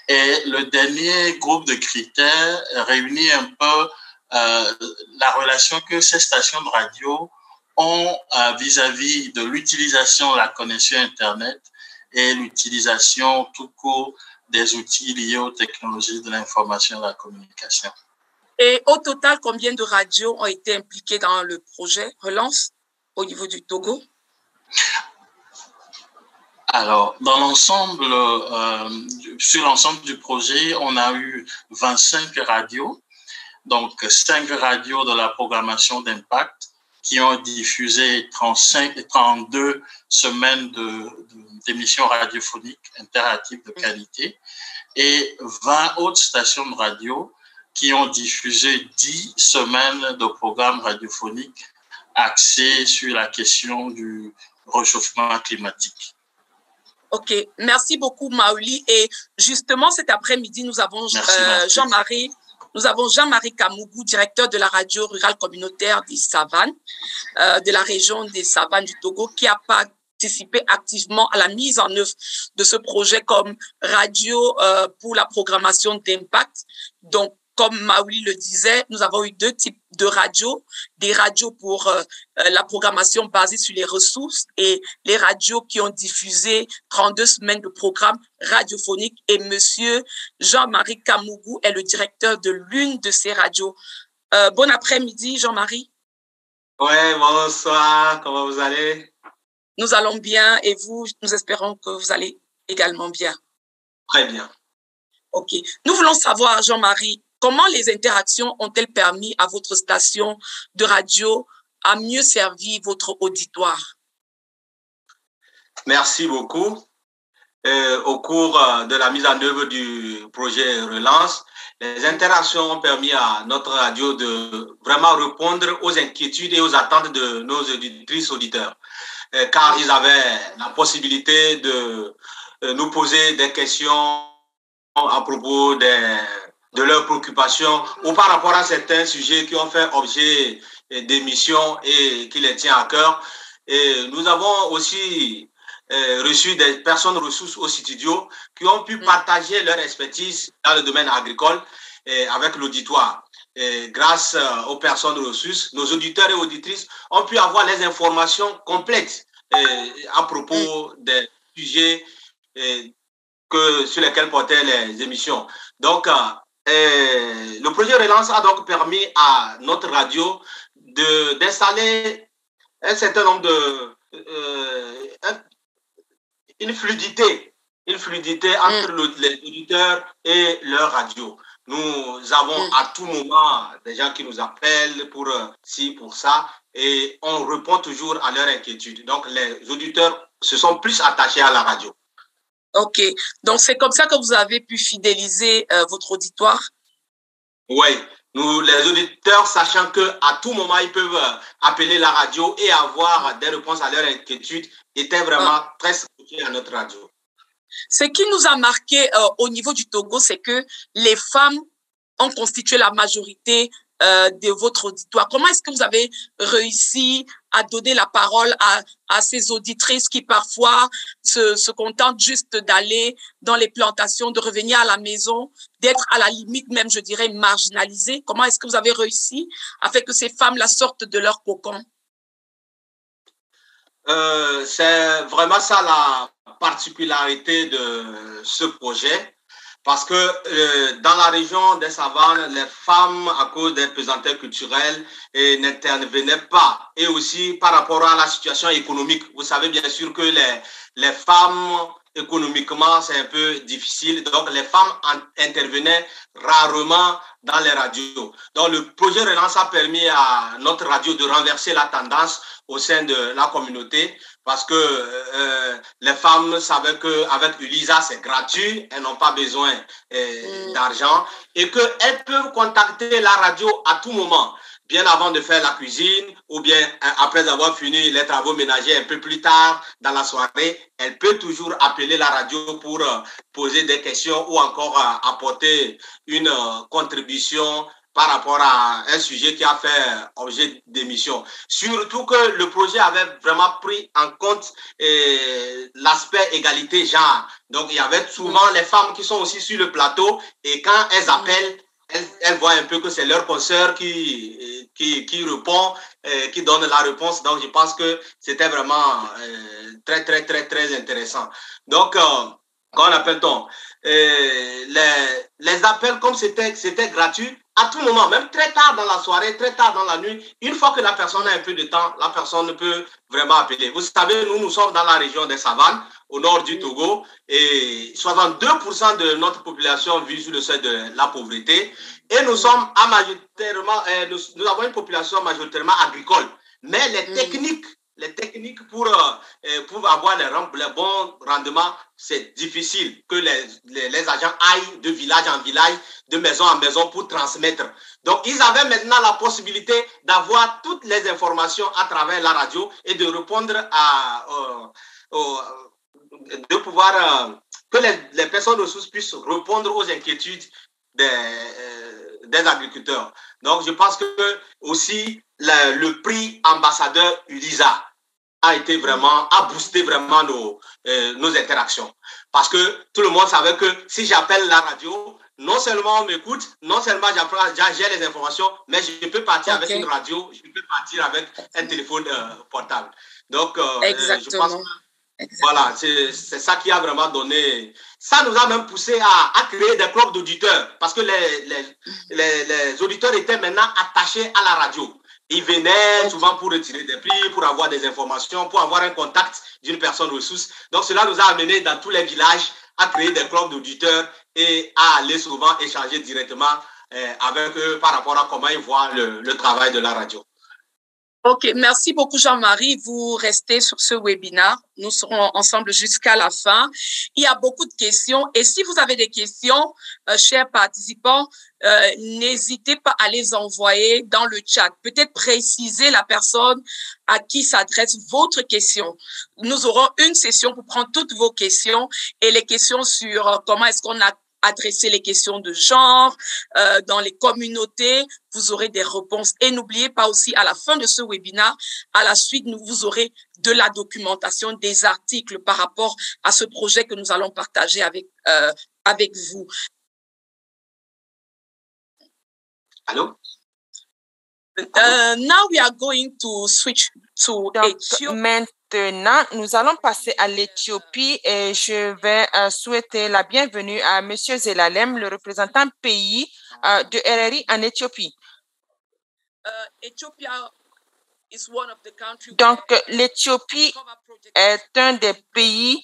Et le dernier groupe de critères réunit un peu la relation que ces stations de radio ont vis-à-vis de l'utilisation de la connexion Internet et l'utilisation tout court des outils liés aux technologies de l'information et de la communication. Et au total, combien de radios ont été impliquées dans le projet Relance au niveau du Togo? Alors, dans l'ensemble, sur l'ensemble du projet, on a eu 25 radios, donc 5 radios de la programmation d'impact qui ont diffusé 32 semaines d'émissions radiophoniques interactives de qualité et 20 autres stations de radio qui ont diffusé 10 semaines de programmes radiophoniques axés sur la question du réchauffement climatique. Ok, merci beaucoup Maouli. Et justement, cet après-midi, nous avons Jean-Marie Kamougou, directeur de la radio rurale communautaire des Savanes, de la région des Savanes du Togo, qui a participé activement à la mise en œuvre de ce projet comme radio pour la programmation d'impact. Donc, comme Maouli le disait, nous avons eu 2 types de radios, des radios pour la programmation basée sur les ressources et les radios qui ont diffusé 32 semaines de programmes radiophoniques. Et monsieur Jean-Marie Kamougou est le directeur de l'une de ces radios. Bon après-midi, Jean-Marie. Oui, bonsoir, comment vous allez? Nous allons bien et vous, nous espérons que vous allez également bien. Très bien. OK. Nous voulons savoir, Jean-Marie, comment les interactions ont-elles permis à votre station de radio à mieux servir votre auditoire? Merci beaucoup. Au cours de la mise en œuvre du projet Relance, les interactions ont permis à notre radio de vraiment répondre aux inquiétudes et aux attentes de nos auditrices et auditeurs, car ils avaient la possibilité de nous poser des questions à propos de leurs préoccupations ou par rapport à certains sujets qui ont fait objet d'émissions et qui les tient à cœur. Et nous avons aussi reçu des personnes ressources au studio qui ont pu partager leur expertise dans le domaine agricole avec l'auditoire. Grâce aux personnes ressources, nos auditeurs et auditrices ont pu avoir les informations complètes à propos des sujets sur lesquels portaient les émissions. Donc, le projet Relance a donc permis à notre radio d'installer un certain nombre une fluidité entre les auditeurs et leur radio. Nous avons à tout moment des gens qui nous appellent pour ci, pour ça, et on répond toujours à leurs inquiétudes. Donc, les auditeurs se sont plus attachés à la radio. OK. Donc, c'est comme ça que vous avez pu fidéliser votre auditoire? Oui. Nous, les auditeurs, sachant qu'à tout moment, ils peuvent appeler la radio et avoir des réponses à leurs inquiétudes, étaient vraiment très scotchés à notre radio. Ce qui nous a marqué au niveau du Togo, c'est que les femmes ont constitué la majorité de votre auditoire. Comment est-ce que vous avez réussi à donner la parole à ces auditrices qui parfois se contentent juste d'aller dans les plantations, de revenir à la maison, d'être à la limite même, je dirais, marginalisées? Comment est-ce que vous avez réussi à faire que ces femmes-là sortent de leur cocon? C'est vraiment ça la particularité de ce projet. Parce que dans la région des savanes, les femmes, à cause des pesanteurs culturelles, n'intervenaient pas. Et aussi par rapport à la situation économique. Vous savez bien sûr que les femmes, économiquement, c'est un peu difficile. Donc, les femmes intervenaient rarement dans les radios. Donc, le projet Relance a permis à notre radio de renverser la tendance au sein de la communauté, parce que les femmes savaient qu'avec Ulisa, c'est gratuit, elles n'ont pas besoin d'argent, et qu'elles peuvent contacter la radio à tout moment, bien avant de faire la cuisine, ou bien après avoir fini les travaux ménagers un peu plus tard dans la soirée, elles peuvent toujours appeler la radio pour poser des questions ou encore apporter une contribution par rapport à un sujet qui a fait objet d'émission. Surtout que le projet avait vraiment pris en compte l'aspect égalité genre. Donc, il y avait souvent les femmes qui sont aussi sur le plateau et quand elles appellent, elles voient un peu que c'est leur consoeur qui répond, qui donne la réponse. Donc, je pense que c'était vraiment très, très, très, très intéressant. Donc, quand on appelle-t-on les appels, comme c'était gratuit, à tout moment, même très tard dans la soirée, très tard dans la nuit, une fois que la personne a un peu de temps, la personne peut vraiment appeler. Vous savez, nous sommes dans la région des savanes, au nord du Togo, et 62% de notre population vit sur le seuil de la pauvreté, et nous sommes majoritairement, nous avons une population majoritairement agricole, mais les techniques pour avoir les bons rendements, c'est difficile que les agents aillent de village en village, de maison en maison pour transmettre. Donc, ils avaient maintenant la possibilité d'avoir toutes les informations à travers la radio et de répondre de pouvoir, que les personnes ressources puissent répondre aux inquiétudes des agriculteurs. Donc, je pense que aussi le prix ambassadeur Ulisa a boosté vraiment nos interactions. Parce que tout le monde savait que si j'appelle la radio, non seulement on m'écoute, non seulement j'ai les informations, mais je peux partir avec une radio, je peux partir avec un téléphone portable. Donc, je pense que voilà, c'est ça qui a vraiment donné. Ça nous a même poussé à créer des clubs d'auditeurs, parce que les auditeurs étaient maintenant attachés à la radio. Ils venaient souvent pour retirer des prix, pour avoir des informations, pour avoir un contact d'une personne ressource. Donc, cela nous a amené dans tous les villages à créer des clubs d'auditeurs et à aller souvent échanger directement avec eux par rapport à comment ils voient le travail de la radio. OK, merci beaucoup Jean-Marie. Vous restez sur ce webinaire. Nous serons ensemble jusqu'à la fin. Il y a beaucoup de questions et si vous avez des questions, chers participants, n'hésitez pas à les envoyer dans le chat. Peut-être préciser la personne à qui s'adresse votre question. Nous aurons une session pour prendre toutes vos questions et les questions sur comment est-ce qu'on a adresser les questions de genre dans les communautés, vous aurez des réponses. Et n'oubliez pas aussi, à la fin de ce webinaire, à la suite, vous aurez de la documentation, des articles par rapport à ce projet que nous allons partager avec vous. Allô? Now we are going to switch to Ethiopia. Maintenant, nous allons passer à l'Éthiopie et je vais souhaiter la bienvenue à M. Zelalem, le représentant pays de RRI en Éthiopie. Donc, l'Éthiopie est un des pays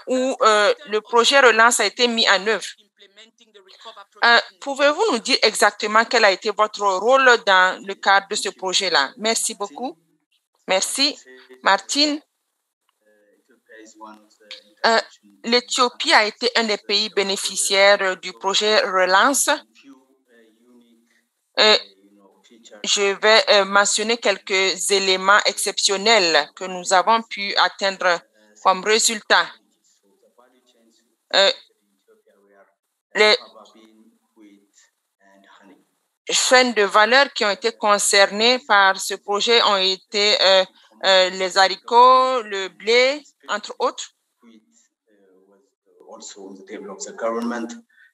où le projet Relance a été mis en œuvre. Pouvez-vous nous dire exactement quel a été votre rôle dans le cadre de ce projet-là? Merci beaucoup. Merci. Martine. L'Éthiopie a été un des pays bénéficiaires du projet Relance. Je vais mentionner quelques éléments exceptionnels que nous avons pu atteindre comme résultat. Les chaînes de valeur qui ont été concernées par ce projet ont été les haricots, le blé, entre autres.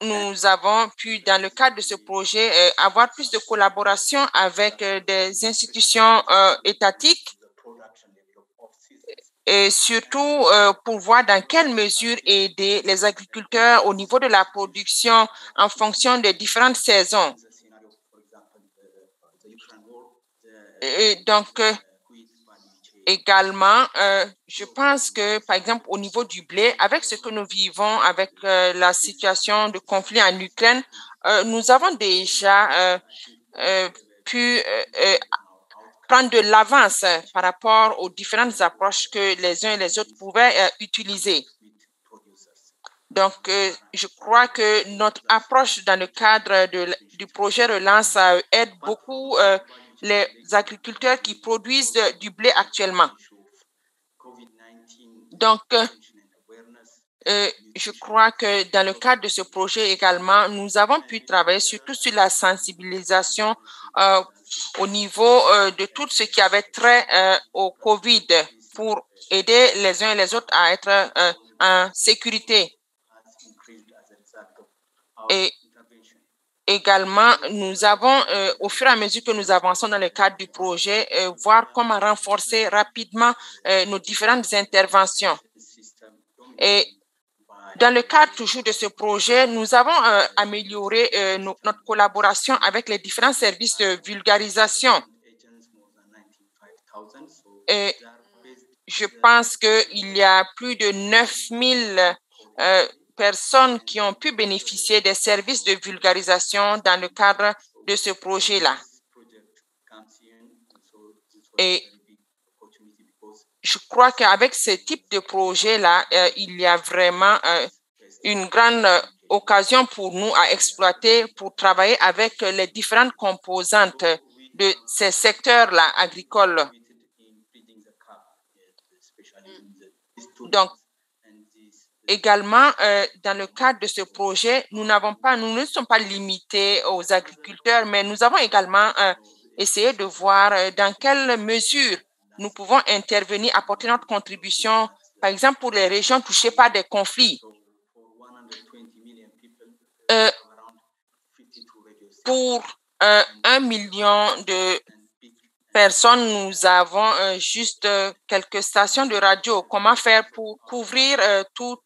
Nous avons pu, dans le cadre de ce projet, avoir plus de collaboration avec des institutions étatiques et surtout pour voir dans quelle mesure aider les agriculteurs au niveau de la production en fonction des différentes saisons. Et donc, également, je pense que, par exemple, au niveau du blé, avec ce que nous vivons, avec la situation de conflit en Ukraine, nous avons déjà pu prendre de l'avance par rapport aux différentes approches que les uns et les autres pouvaient utiliser. Donc, je crois que notre approche dans le cadre du projet Relance aide beaucoup les agriculteurs qui produisent du blé actuellement. Donc, je crois que dans le cadre de ce projet également, nous avons pu travailler surtout sur la sensibilisation au niveau de tout ce qui avait trait au COVID pour aider les uns et les autres à être en sécurité. Et également, nous avons, au fur et à mesure que nous avançons dans le cadre du projet, voir comment renforcer rapidement nos différentes interventions. Et dans le cadre toujours de ce projet, nous avons amélioré notre collaboration avec les différents services de vulgarisation. Et je pense qu'il y a plus de 9000 personnes qui ont pu bénéficier des services de vulgarisation dans le cadre de ce projet-là. Et je crois qu'avec ce type de projet-là, il y a vraiment une grande occasion pour nous à exploiter pour travailler avec les différentes composantes de ces secteurs-là agricoles. Donc, également, dans le cadre de ce projet, nous ne sommes pas limités aux agriculteurs, mais nous avons également essayé de voir dans quelle mesure nous pouvons intervenir, apporter notre contribution, par exemple, pour les régions touchées par des conflits. Pour 1 million de personnes, nous avons juste quelques stations de radio. Comment faire pour couvrir toute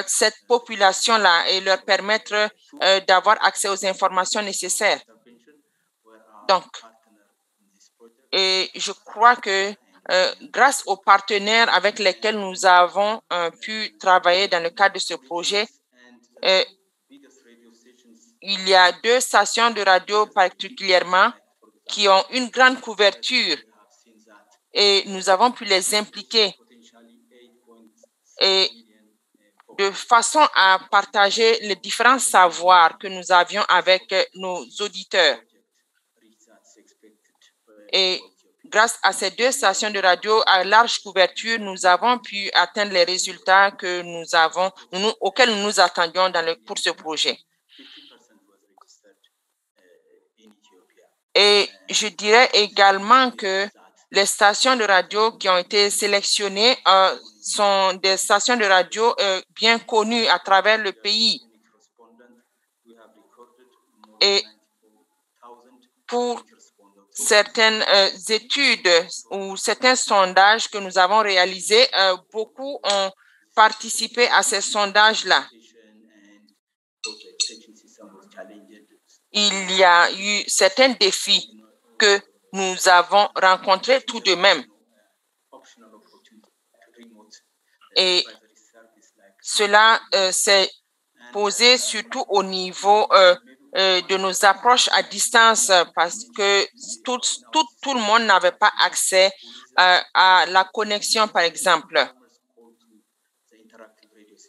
cette population-là et leur permettre d'avoir accès aux informations nécessaires? Donc, et je crois que grâce aux partenaires avec lesquels nous avons pu travailler dans le cadre de ce projet, il y a 2 stations de radio particulièrement qui ont une grande couverture et nous avons pu les impliquer et de façon à partager les différents savoirs que nous avions avec nos auditeurs. Et grâce à ces 2 stations de radio à large couverture, nous avons pu atteindre les résultats que auxquels nous nous attendions pour ce projet. Et je dirais également que les stations de radio qui ont été sélectionnées sont des stations de radio bien connues à travers le pays. Et pour certaines études ou certains sondages que nous avons réalisés, beaucoup ont participé à ces sondages-là. Il y a eu certains défis que nous avons rencontrés tout de même. Et cela s'est posé surtout au niveau de nos approches à distance parce que tout le monde n'avait pas accès à la connexion, par exemple.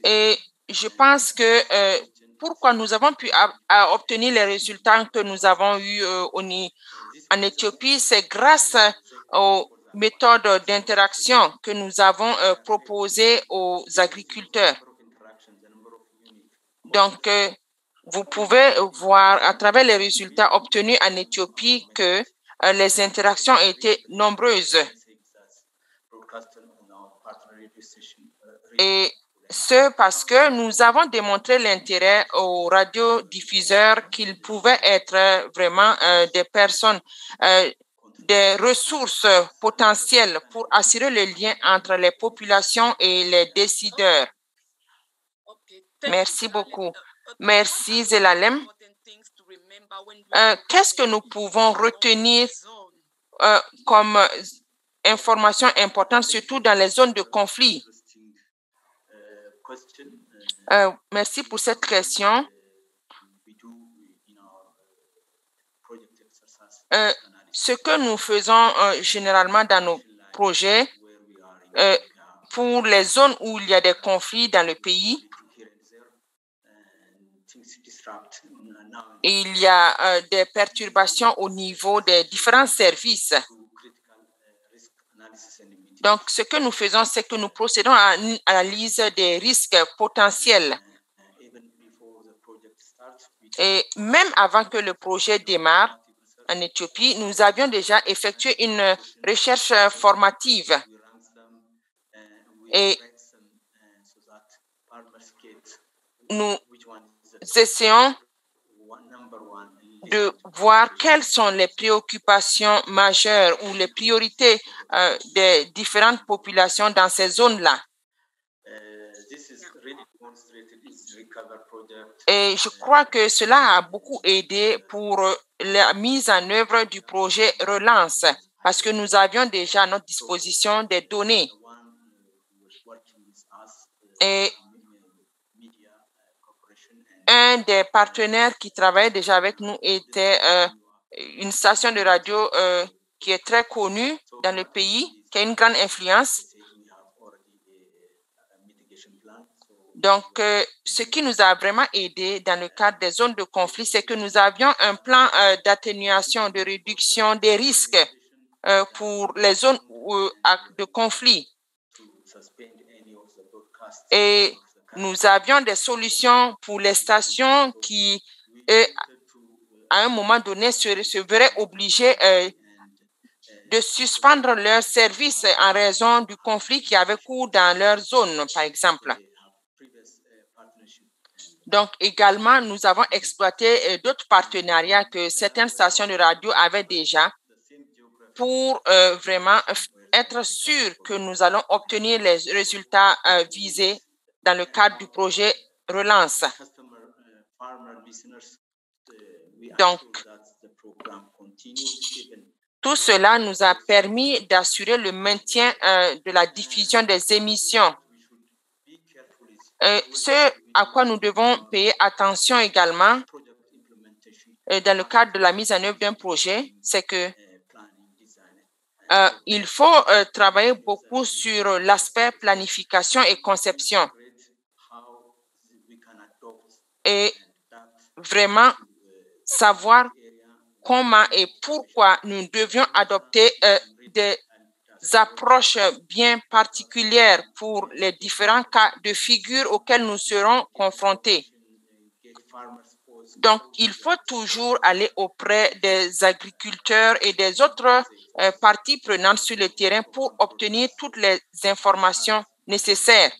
Et je pense que pourquoi nous avons pu obtenir les résultats que nous avons eus en Éthiopie, c'est grâce aux méthodes d'interaction que nous avons proposées aux agriculteurs. Donc, vous pouvez voir à travers les résultats obtenus en Éthiopie que les interactions étaient nombreuses. Et ce parce que nous avons démontré l'intérêt aux radiodiffuseurs qu'ils pouvaient être vraiment des personnes, des ressources potentielles pour assurer le lien entre les populations et les décideurs. Merci beaucoup. Merci, Zelalem. Qu'est-ce que nous pouvons retenir comme information importante, surtout dans les zones de conflit? Merci pour cette question. Ce que nous faisons généralement dans nos projets, pour les zones où il y a des conflits dans le pays, il y a des perturbations au niveau des différents services. Donc, ce que nous faisons, c'est que nous procédons à une analyse des risques potentiels. Et même avant que le projet démarre en Éthiopie, nous avions déjà effectué une recherche formative. Et nous essayons de voir quelles sont les préoccupations majeures ou les priorités des différentes populations dans ces zones-là. Et je crois que cela a beaucoup aidé pour la mise en œuvre du projet Relance, parce que nous avions déjà à notre disposition des données. Et un des partenaires qui travaillait déjà avec nous était une station de radio qui est très connue dans le pays, qui a une grande influence. Donc, ce qui nous a vraiment aidé dans le cadre des zones de conflit, c'est que nous avions un plan d'atténuation, de réduction des risques pour les zones de conflit. Et nous avions des solutions pour les stations qui, à un moment donné, se verraient obligées de suspendre leurs services en raison du conflit qui avait cours dans leur zone, par exemple. Donc, également, nous avons exploité d'autres partenariats que certaines stations de radio avaient déjà pour vraiment être sûrs que nous allons obtenir les résultats visés dans le cadre du projet Relance. Donc, tout cela nous a permis d'assurer le maintien de la diffusion des émissions. Ce à quoi nous devons payer attention également dans le cadre de la mise en œuvre d'un projet, c'est que il faut travailler beaucoup sur l'aspect planification et conception et vraiment savoir comment et pourquoi nous devions adopter des approches bien particulières pour les différents cas de figure auxquels nous serons confrontés. Donc, il faut toujours aller auprès des agriculteurs et des autres parties prenantes sur le terrain pour obtenir toutes les informations nécessaires.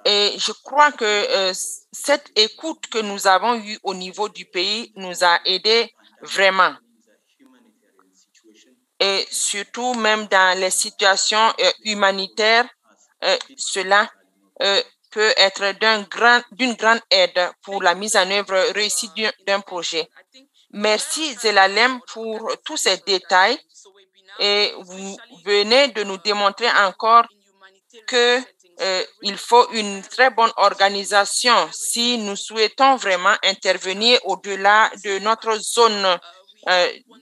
Et je crois que cette écoute que nous avons eue au niveau du pays nous a aidés vraiment. Et surtout, même dans les situations humanitaires, cela peut être d'une grande aide pour la mise en œuvre réussie d'un projet. Merci, Zelalem, pour tous ces détails. Et vous venez de nous démontrer encore qu'il faut une très bonne organisation si nous souhaitons vraiment intervenir au-delà de notre zone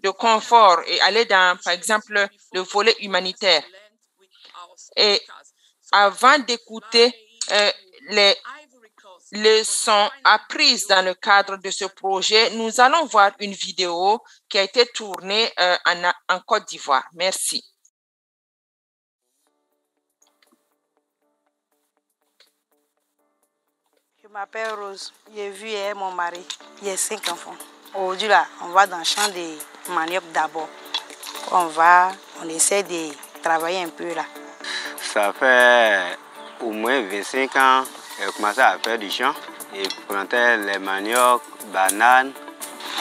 de confort et aller dans, par exemple, le volet humanitaire. Et avant d'écouter les leçons apprises dans le cadre de ce projet, nous allons voir une vidéo qui a été tournée en Côte d'Ivoire. Merci. Je m'appelle Rose. J'ai vu mon mari. Il y a 5 enfants. Aujourd'hui, là, on va dans le champ de manioc d'abord. On essaie de travailler un peu là. Ça fait au moins 25 ans que j'ai commencé à faire du champ. Et planter les manioc, bananes.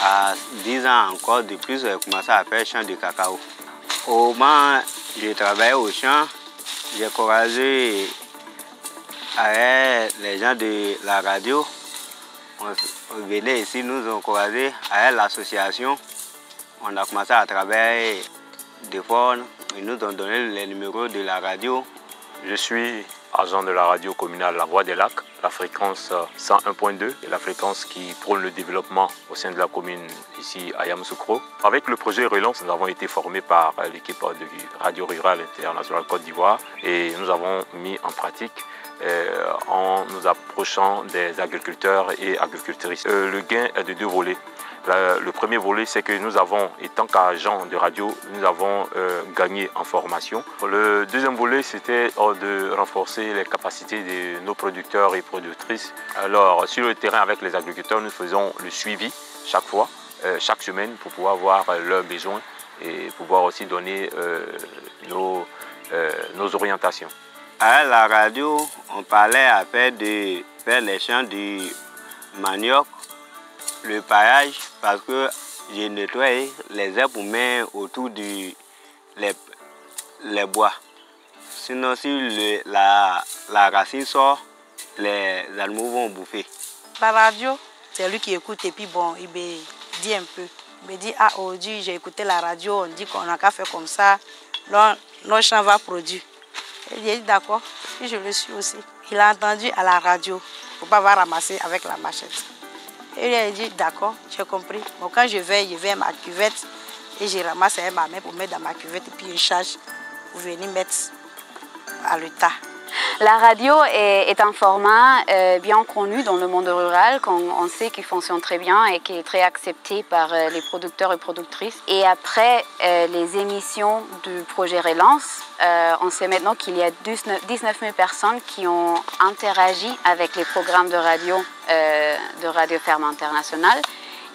À 10 ans encore de plus, j'ai commencé à faire champ de cacao. Au moment où j'ai travaillé au champ, j'ai encouragé avec les gens de la radio. On venait ici, nous encourager avec l'association. On a commencé à travailler de fort. Ils nous ont donné les numéros de la radio. Je suis agent de la radio communale La Voix des Lacs, la fréquence 101.2 et la fréquence qui prône le développement au sein de la commune ici à Yamoussoukro. Avec le projet Relance, nous avons été formés par l'équipe de Radio Rurale Internationale Côte d'Ivoire et nous avons mis en pratique en nous approchant des agriculteurs et agricultrices. Le gain est de 2 volets. Le premier volet, c'est que nous avons, étant qu'agents de radio, nous avons gagné en formation. Le deuxième volet, c'était de renforcer les capacités de nos producteurs et productrices. Alors, sur le terrain avec les agriculteurs, nous faisons le suivi chaque fois, chaque semaine, pour pouvoir voir leurs besoins et pouvoir aussi donner nos orientations. À la radio, on parlait après de faire les champs du manioc, le paillage, parce que j'ai nettoyé les herbes pour mettre autour les bois. Sinon, si la racine sort, les animaux vont bouffer. La radio, c'est lui qui écoute et puis bon, il me dit un peu. Il me dit, ah, aujourd'hui, j'ai écouté la radio, on dit qu'on n'a qu'à faire comme ça, nos champs vont produire. Il dit d'accord, et je le suis aussi. Il a entendu à la radio, il ne faut pas ramasser avec la machette. Et il a dit d'accord, j'ai compris. Bon, quand je vais à ma cuvette et je ramasse avec ma main pour mettre dans ma cuvette et puis je charge pour venir mettre à l'état. La radio est un format bien connu dans le monde rural, qu'on sait qu'il fonctionne très bien et qui est très accepté par les producteurs et productrices. Et après les émissions du projet Relance, on sait maintenant qu'il y a 19 000 personnes qui ont interagi avec les programmes de Radio Ferme Internationale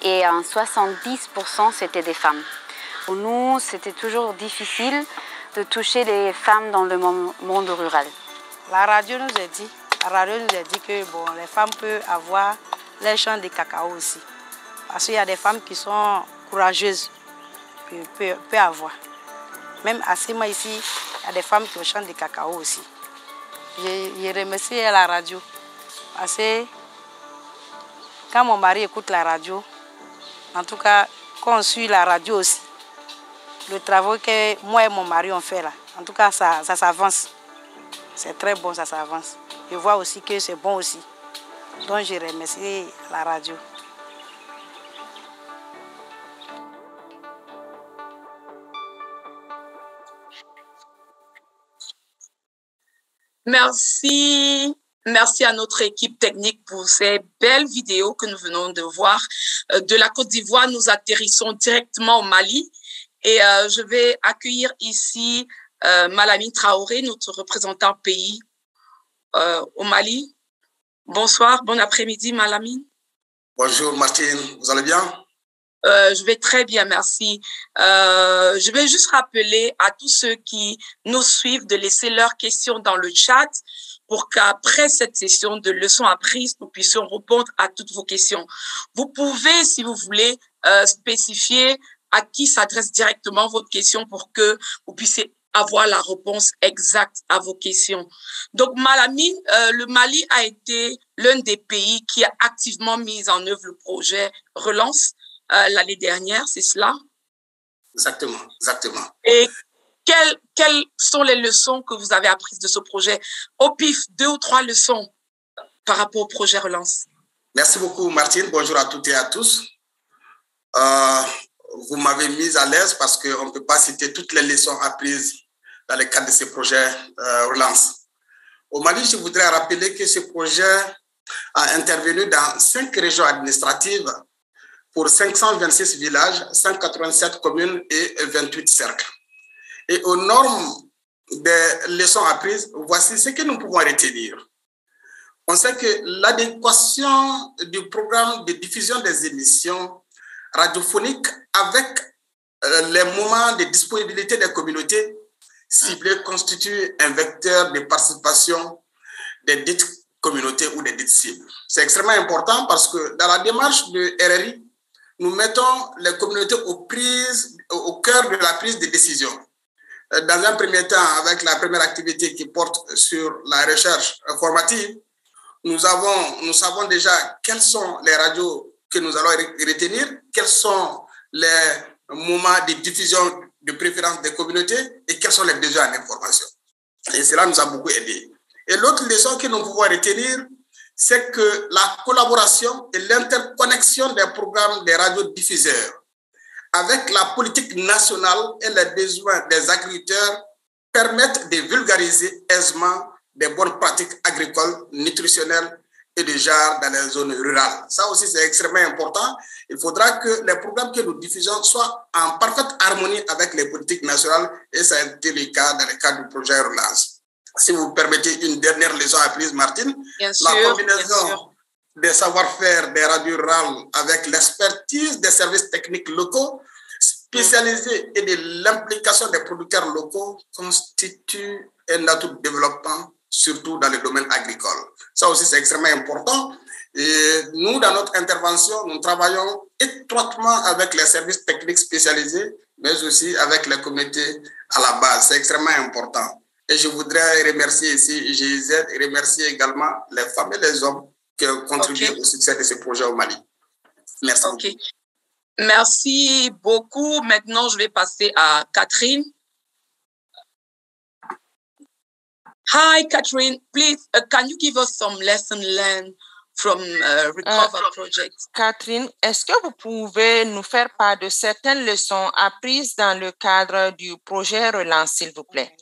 et en 70% c'était des femmes. Pour nous, c'était toujours difficile de toucher les femmes dans le monde rural. La radio nous a dit que bon, les femmes peuvent avoir les champs de cacao aussi. Parce qu'il y a des femmes qui sont courageuses, peuvent avoir. Même à Sema ici, il y a des femmes qui ont champ de cacao aussi. Je remercie la radio. Parce que quand mon mari écoute la radio, en tout cas, quand on suit la radio aussi, le travail que moi et mon mari on fait là, en tout cas, ça s'avance. C'est très bon, ça s'avance. Je vois aussi que c'est bon aussi. Donc je remercie la radio. Merci. Merci à notre équipe technique pour ces belles vidéos que nous venons de voir. De la Côte d'Ivoire, nous atterrissons directement au Mali. Et je vais accueillir ici Malamine Traoré, notre représentant pays au Mali. Bonsoir, bon après-midi Malamine. Bonjour Martine, vous allez bien? Je vais très bien, merci. Je vais juste rappeler à tous ceux qui nous suivent de laisser leurs questions dans le chat pour qu'après cette session de leçons apprises, nous puissions répondre à toutes vos questions. Vous pouvez, si vous voulez, spécifier à qui s'adresse directement votre question pour que vous puissiez avoir la réponse exacte à vos questions. Donc, Malamine, le Mali a été l'un des pays qui a activement mis en œuvre le projet Relance l'année dernière, c'est cela? Exactement, exactement. Et quelles sont les leçons que vous avez apprises de ce projet? Au pif, 2 ou 3 leçons par rapport au projet Relance. Merci beaucoup, Martine. Bonjour à toutes et à tous. Vous m'avez mise à l'aise parce qu'on ne peut pas citer toutes les leçons apprises dans le cadre de ces projets relance. Au Mali, je voudrais rappeler que ce projet a intervenu dans 5 régions administratives pour 526 villages, 187 communes et 28 cercles. Et aux normes des leçons apprises, voici ce que nous pouvons retenir. On sait que l'adéquation du programme de diffusion des émissions radiophoniques avec les moments de disponibilité des communautés ciblées constitue un vecteur de participation des dites communautés ou des dites cibles. C'est extrêmement important parce que dans la démarche de RRI, nous mettons les communautés au cœur de la prise de décision. Dans un premier temps, avec la première activité qui porte sur la recherche formative, nous savons déjà quelles sont les radios que nous allons retenir, quels sont les moments de diffusion de préférence des communautés et quels sont les besoins en information. Et cela nous a beaucoup aidé. Et l'autre leçon que nous pouvons retenir, c'est que la collaboration et l'interconnexion des programmes des radiodiffuseurs avec la politique nationale et les besoins des agriculteurs permettent de vulgariser aisément des bonnes pratiques agricoles, nutritionnelles et de genre dans les zones rurales. Ça aussi, c'est extrêmement important. Il faudra que les programmes que nous diffusons soient en parfaite harmonie avec les politiques nationales et ça a été le cas dans le cadre du projet Relance. Si vous permettez une dernière leçon apprise, Martine, la combinaison des savoir-faire des radios rurales avec l'expertise des services techniques locaux spécialisés et de l'implication des producteurs locaux constitue un atout de développement, surtout dans le domaine agricole. Ça aussi, c'est extrêmement important. Et nous, dans notre intervention, nous travaillons étroitement avec les services techniques spécialisés, mais aussi avec les communautés à la base. C'est extrêmement important. Et je voudrais remercier ici GIZ et remercier également les femmes et les hommes qui ont contribué au succès de ce projet au Mali. Merci. Okay. Merci beaucoup. Maintenant, je vais passer à Catherine. Hi, Catherine. Please, can you give us some lessons learned from Recover Project? Catherine, est-ce que vous pouvez nous faire part de certaines leçons apprises dans le cadre du projet Relance, s'il vous plaît?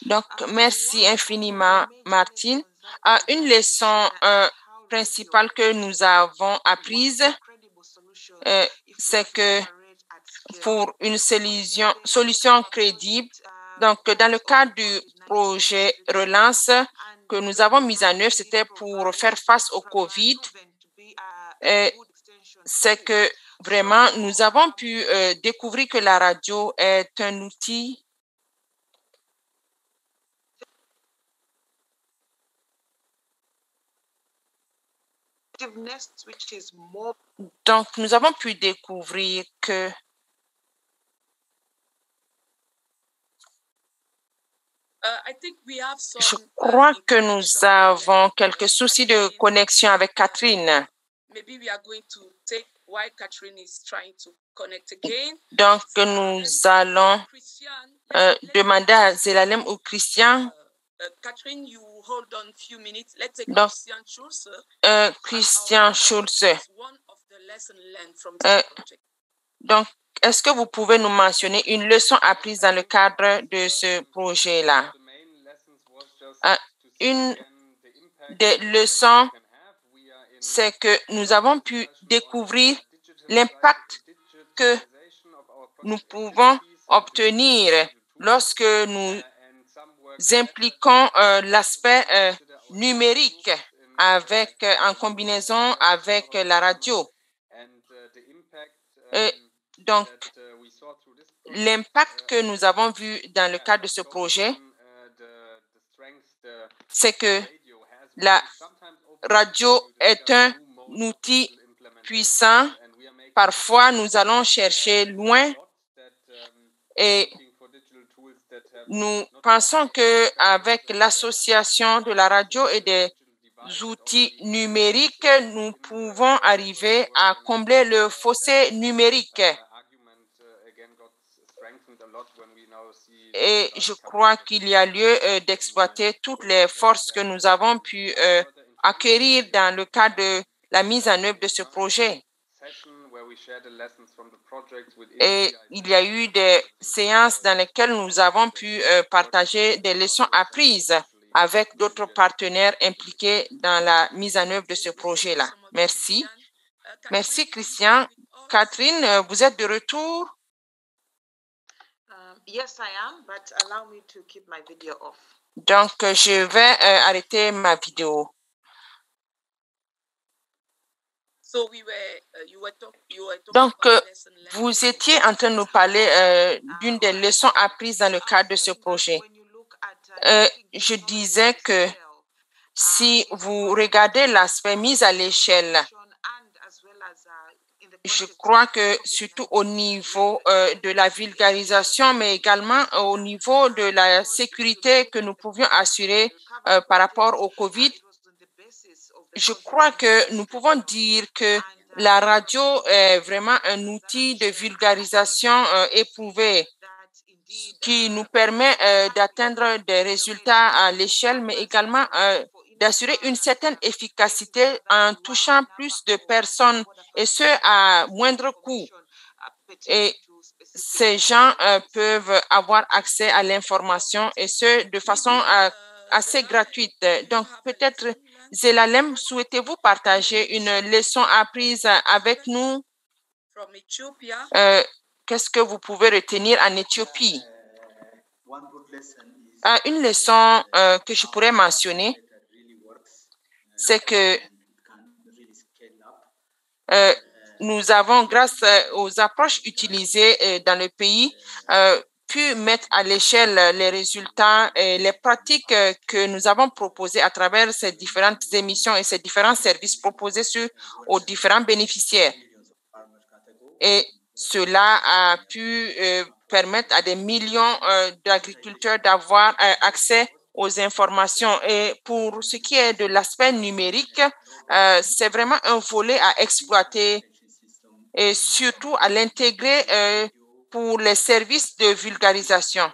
Donc, merci infiniment, Martine. Une leçon principale que nous avons apprise, c'est que pour une solution crédible, donc dans le cadre du projet Relance que nous avons mis en œuvre, c'était pour faire face au COVID. C'est que vraiment, nous avons pu découvrir que la radio est un outil donc, nous avons pu découvrir que je crois que nous avons quelques soucis de connexion avec Catherine. Donc, nous allons demander à Zelalem ou Christian. Donc, Christian Schulze. Donc, est-ce que vous pouvez nous mentionner une leçon apprise dans le cadre de ce projet-là? Une des leçons, c'est que nous avons pu découvrir l'impact que nous pouvons obtenir lorsque nous impliquons l'aspect numérique en combinaison avec la radio. Donc, l'impact que nous avons vu dans le cadre de ce projet, c'est que la radio est un outil puissant. Parfois, nous allons chercher loin et nous pensons qu'avec l'association de la radio et des outils numériques, nous pouvons arriver à combler le fossé numérique. Et je crois qu'il y a lieu d'exploiter toutes les forces que nous avons pu acquérir dans le cadre de la mise en œuvre de ce projet. Et il y a eu des séances dans lesquelles nous avons pu partager des leçons apprises avec d'autres partenaires impliqués dans la mise en œuvre de ce projet-là. Merci. Merci, Christian. Catherine, vous êtes de retour? Yes, I am, but allow me to keep my video off. Donc, je vais arrêter ma vidéo. Donc, vous étiez en train de nous parler d'une des leçons apprises dans le cadre de ce projet. Je disais que si vous regardez l'aspect mise à l'échelle, je crois que surtout au niveau de la vulgarisation, mais également au niveau de la sécurité que nous pouvions assurer par rapport au COVID, je crois que nous pouvons dire que la radio est vraiment un outil de vulgarisation éprouvé qui nous permet d'atteindre des résultats à l'échelle, mais également d'assurer une certaine efficacité en touchant plus de personnes et ce à moindre coût. Et ces gens peuvent avoir accès à l'information et ce de façon assez gratuite. Donc peut-être, Zelalem, souhaitez-vous partager une leçon apprise avec nous? Qu'est-ce que vous pouvez retenir en Éthiopie? Une leçon que je pourrais mentionner, c'est que nous avons, grâce aux approches utilisées dans le pays, pu mettre à l'échelle les résultats et les pratiques que nous avons proposées à travers ces différentes émissions et ces différents services proposés aux différents bénéficiaires. Et cela a pu permettre à des millions d'agriculteurs d'avoir accès aux informations. Et pour ce qui est de l'aspect numérique, c'est vraiment un volet à exploiter et surtout à l'intégrer pour les services de vulgarisation.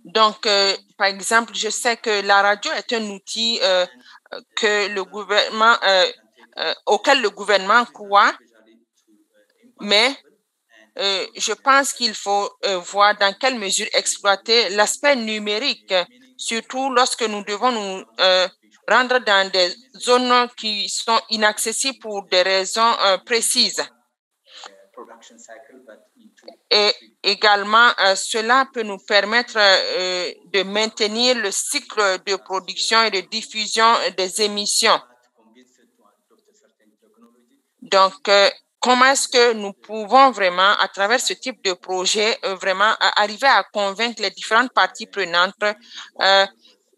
Donc, par exemple, je sais que la radio est un outil que le gouvernement, auquel le gouvernement croit, mais je pense qu'il faut voir dans quelle mesure exploiter l'aspect numérique, surtout lorsque nous devons nous rendre dans des zones qui sont inaccessibles pour des raisons précises. Et également, cela peut nous permettre de maintenir le cycle de production et de diffusion des émissions. Donc, comment est-ce que nous pouvons vraiment, à travers ce type de projet, vraiment arriver à convaincre les différentes parties prenantes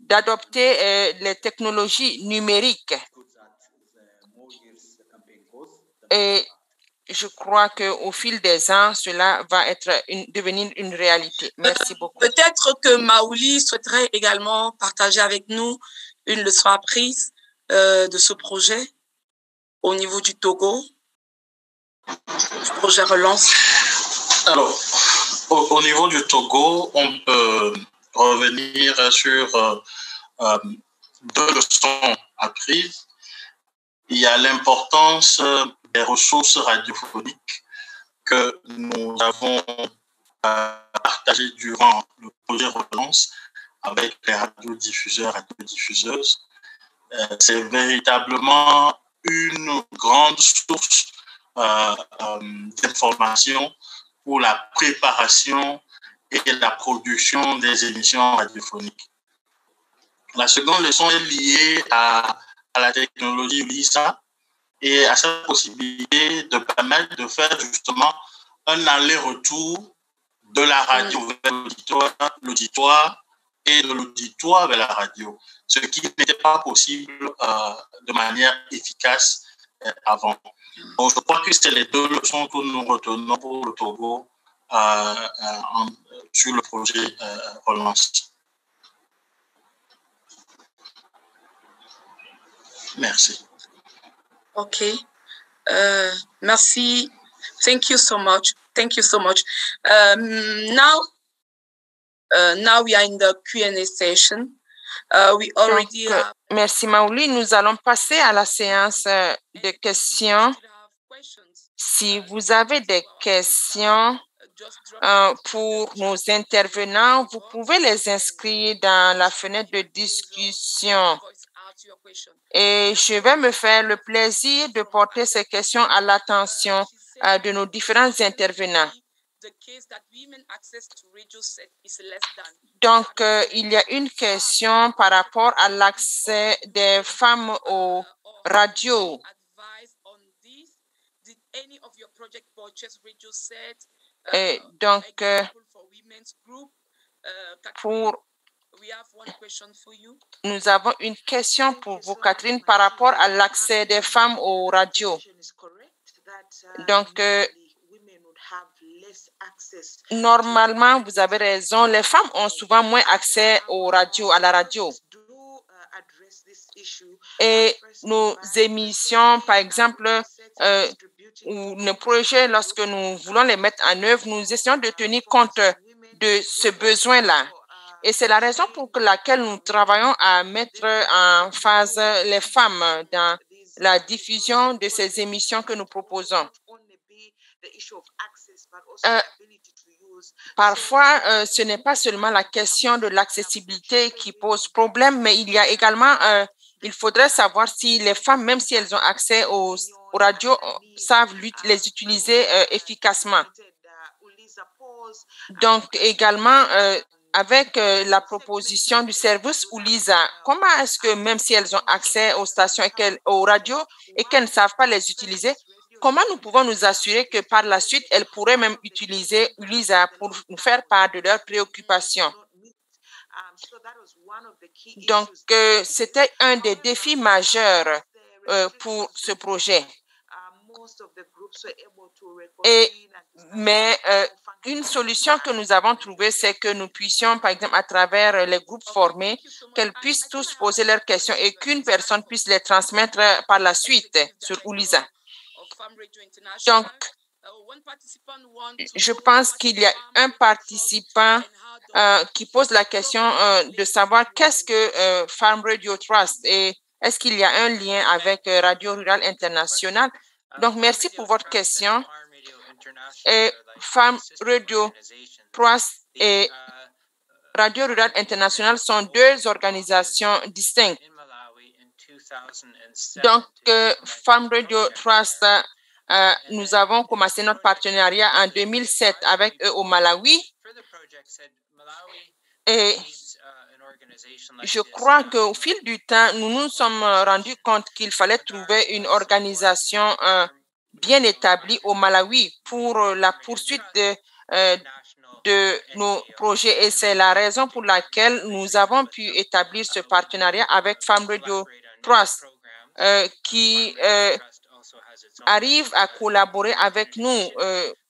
d'adopter les technologies numériques? Et je crois qu'au fil des ans, cela va devenir une réalité. Merci beaucoup. Peut-être que Maouli souhaiterait également partager avec nous une leçon apprise de ce projet au niveau du Togo, du projet Relance. Alors, au niveau du Togo, on peut revenir sur deux leçons apprises. Il y a l'importance des ressources radiophoniques que nous avons partagées durant le projet Relance avec les radiodiffuseurs et radiodiffuseuses. C'est véritablement une grande source d'informations pour la préparation et la production des émissions radiophoniques. La seconde leçon est liée à la technologie LISA et à sa possibilité de permettre de faire justement un aller-retour de la radio vers l'auditoire et de l'auditoire vers la radio, ce qui n'était pas possible de manière efficace avant. Donc, je crois que c'est les deux leçons que nous retenons pour le Togo sur le projet Relance. Merci. Okay. Merci. Thank you so much. Thank you so much. Now we are in the Q&A session. We already Merci Maouli. Nous allons passer à la séance de questions. Si vous avez des questions pour nos intervenants, vous pouvez les inscrire dans la fenêtre de discussion. Et je vais me faire le plaisir de porter ces questions à l'attention de nos différents intervenants. Donc, il y a une question par rapport à l'accès des femmes aux radios. Et donc, nous avons une question pour vous, Catherine, par rapport à l'accès des femmes aux radios. Donc, normalement, vous avez raison, les femmes ont souvent moins accès aux radios, à la radio. Et nos émissions, par exemple, ou nos projets, lorsque nous voulons les mettre en œuvre, nous essayons de tenir compte de ce besoin-là. Et c'est la raison pour laquelle nous travaillons à mettre en phase les femmes dans la diffusion de ces émissions que nous proposons. Parfois, ce n'est pas seulement la question de l'accessibilité qui pose problème, mais il y a également, il faudrait savoir si les femmes, même si elles ont accès aux radios, savent les utiliser efficacement. Donc, également, avec la proposition du service Uliza, comment est-ce que même si elles ont accès aux stations, aux radios et qu'elles ne savent pas les utiliser, comment nous pouvons nous assurer que par la suite, elles pourraient même utiliser Uliza pour nous faire part de leurs préoccupations? Donc, c'était un des défis majeurs pour ce projet. Mais une solution que nous avons trouvée, c'est que nous puissions, par exemple, à travers les groupes formés, qu'elles puissent tous poser leurs questions et qu'une personne puisse les transmettre par la suite sur Uliza. Donc, je pense qu'il y a un participant qui pose la question de savoir qu'est-ce que Farm Radio Trust et est-ce qu'il y a un lien avec Radio Rurale Internationale. Donc, merci pour votre question. Et Farm Radio Trust et Radio Rurale Internationale sont deux organisations distinctes. Donc, Farm Radio Trust, nous avons commencé notre partenariat en 2007 avec eux au Malawi. Et je crois qu'au fil du temps, nous nous sommes rendus compte qu'il fallait trouver une organisation bien établie au Malawi pour la poursuite de nos projets. Et c'est la raison pour laquelle nous avons pu établir ce partenariat avec Farm Radio Trust, qui arrive à collaborer avec nous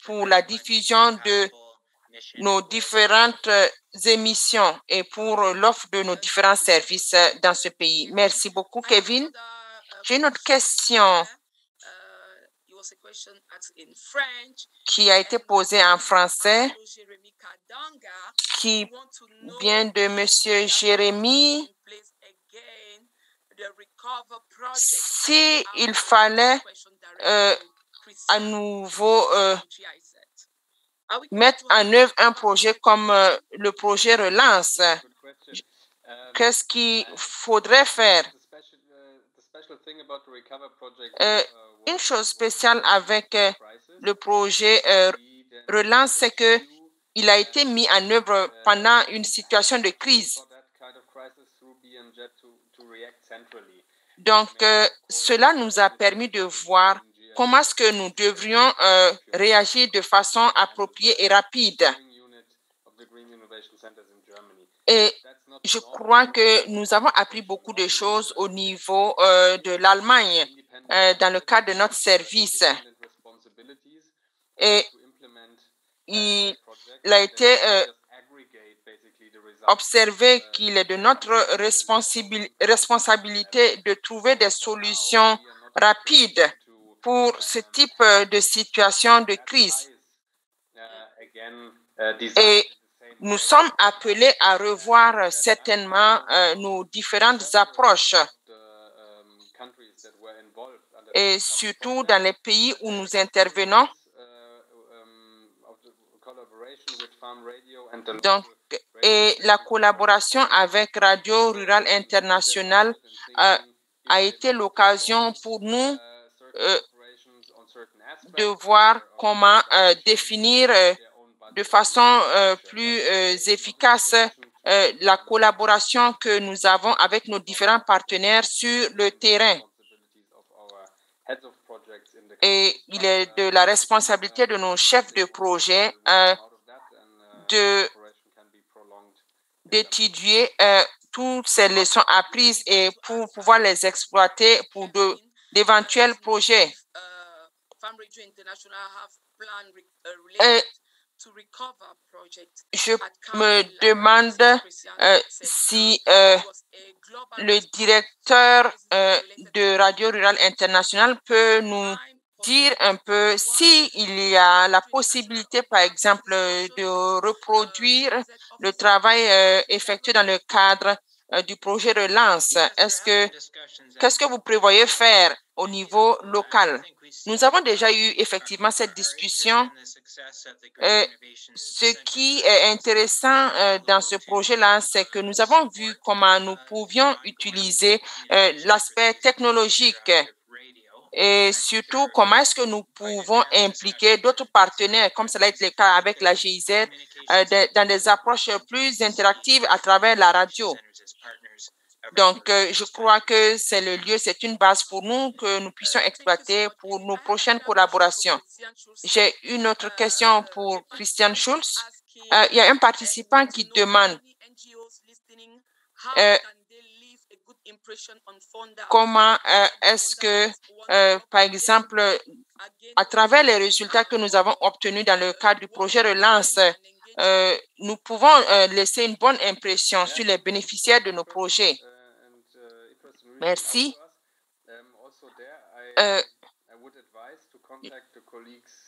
pour la diffusion de nos différentes émissions et pour l'offre de nos différents services dans ce pays. Merci beaucoup, Kevin. J'ai une autre question qui a été posée en français, qui vient de M. Jérémy. S'il fallait à nouveau mettre en œuvre un projet comme le projet Relance, qu'est-ce qu'il faudrait faire? Une chose spéciale avec le projet Relance, c'est qu'il a été mis en œuvre pendant une situation de crise. Donc, cela nous a permis de voir comment est-ce que nous devrions réagir de façon appropriée et rapide. Et je crois que nous avons appris beaucoup de choses au niveau de l'Allemagne dans le cadre de notre service. Et il a été observé qu'il est de notre responsabilité de trouver des solutions rapides pour ce type de situation de crise. Et nous sommes appelés à revoir certainement nos différentes approches. et surtout dans les pays où nous intervenons. Donc, et la collaboration avec Radio Rurale Internationale a été l'occasion pour nous de voir comment définir de façon plus efficace la collaboration que nous avons avec nos différents partenaires sur le terrain. Et il est de la responsabilité de nos chefs de projet d'étudier toutes ces leçons apprises et pour pouvoir les exploiter pour d'éventuels projets. Je me demande si le directeur de Radio Rurale Internationale peut nous dire un peu s'il y a la possibilité, par exemple, de reproduire le travail effectué dans le cadre du projet Relance. Qu'est-ce que vous prévoyez faire au niveau local? Nous avons déjà eu effectivement cette discussion. Ce qui est intéressant dans ce projet-là, c'est que nous avons vu comment nous pouvions utiliser l'aspect technologique et surtout comment est-ce que nous pouvons impliquer d'autres partenaires, comme cela est le cas avec la GIZ, dans des approches plus interactives à travers la radio. Donc, je crois que c'est le lieu, c'est une base pour nous que nous puissions exploiter pour nos prochaines collaborations. J'ai une autre question pour Christian Schulz. Il y a un participant qui demande comment est-ce que, par exemple, à travers les résultats que nous avons obtenus dans le cadre du projet Relance, nous pouvons laisser une bonne impression sur les bénéficiaires de nos projets. Merci.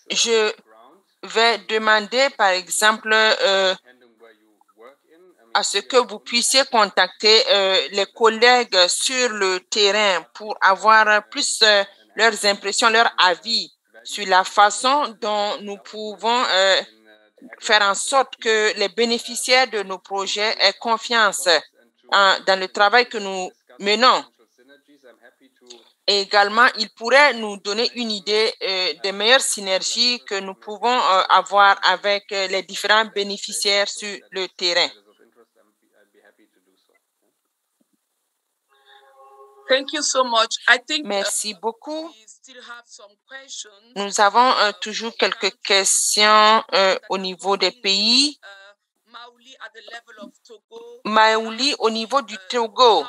Je vais demander, par exemple, à ce que vous puissiez contacter les collègues sur le terrain pour avoir plus leurs impressions, leurs avis sur la façon dont nous pouvons faire en sorte que les bénéficiaires de nos projets aient confiance dans le travail que nous menons. Et également, il pourrait nous donner une idée des meilleures synergies que nous pouvons avoir avec les différents bénéficiaires sur le terrain. Thank you so much. Merci beaucoup. Nous avons toujours quelques questions au niveau des pays. Maouli, au niveau du Togo.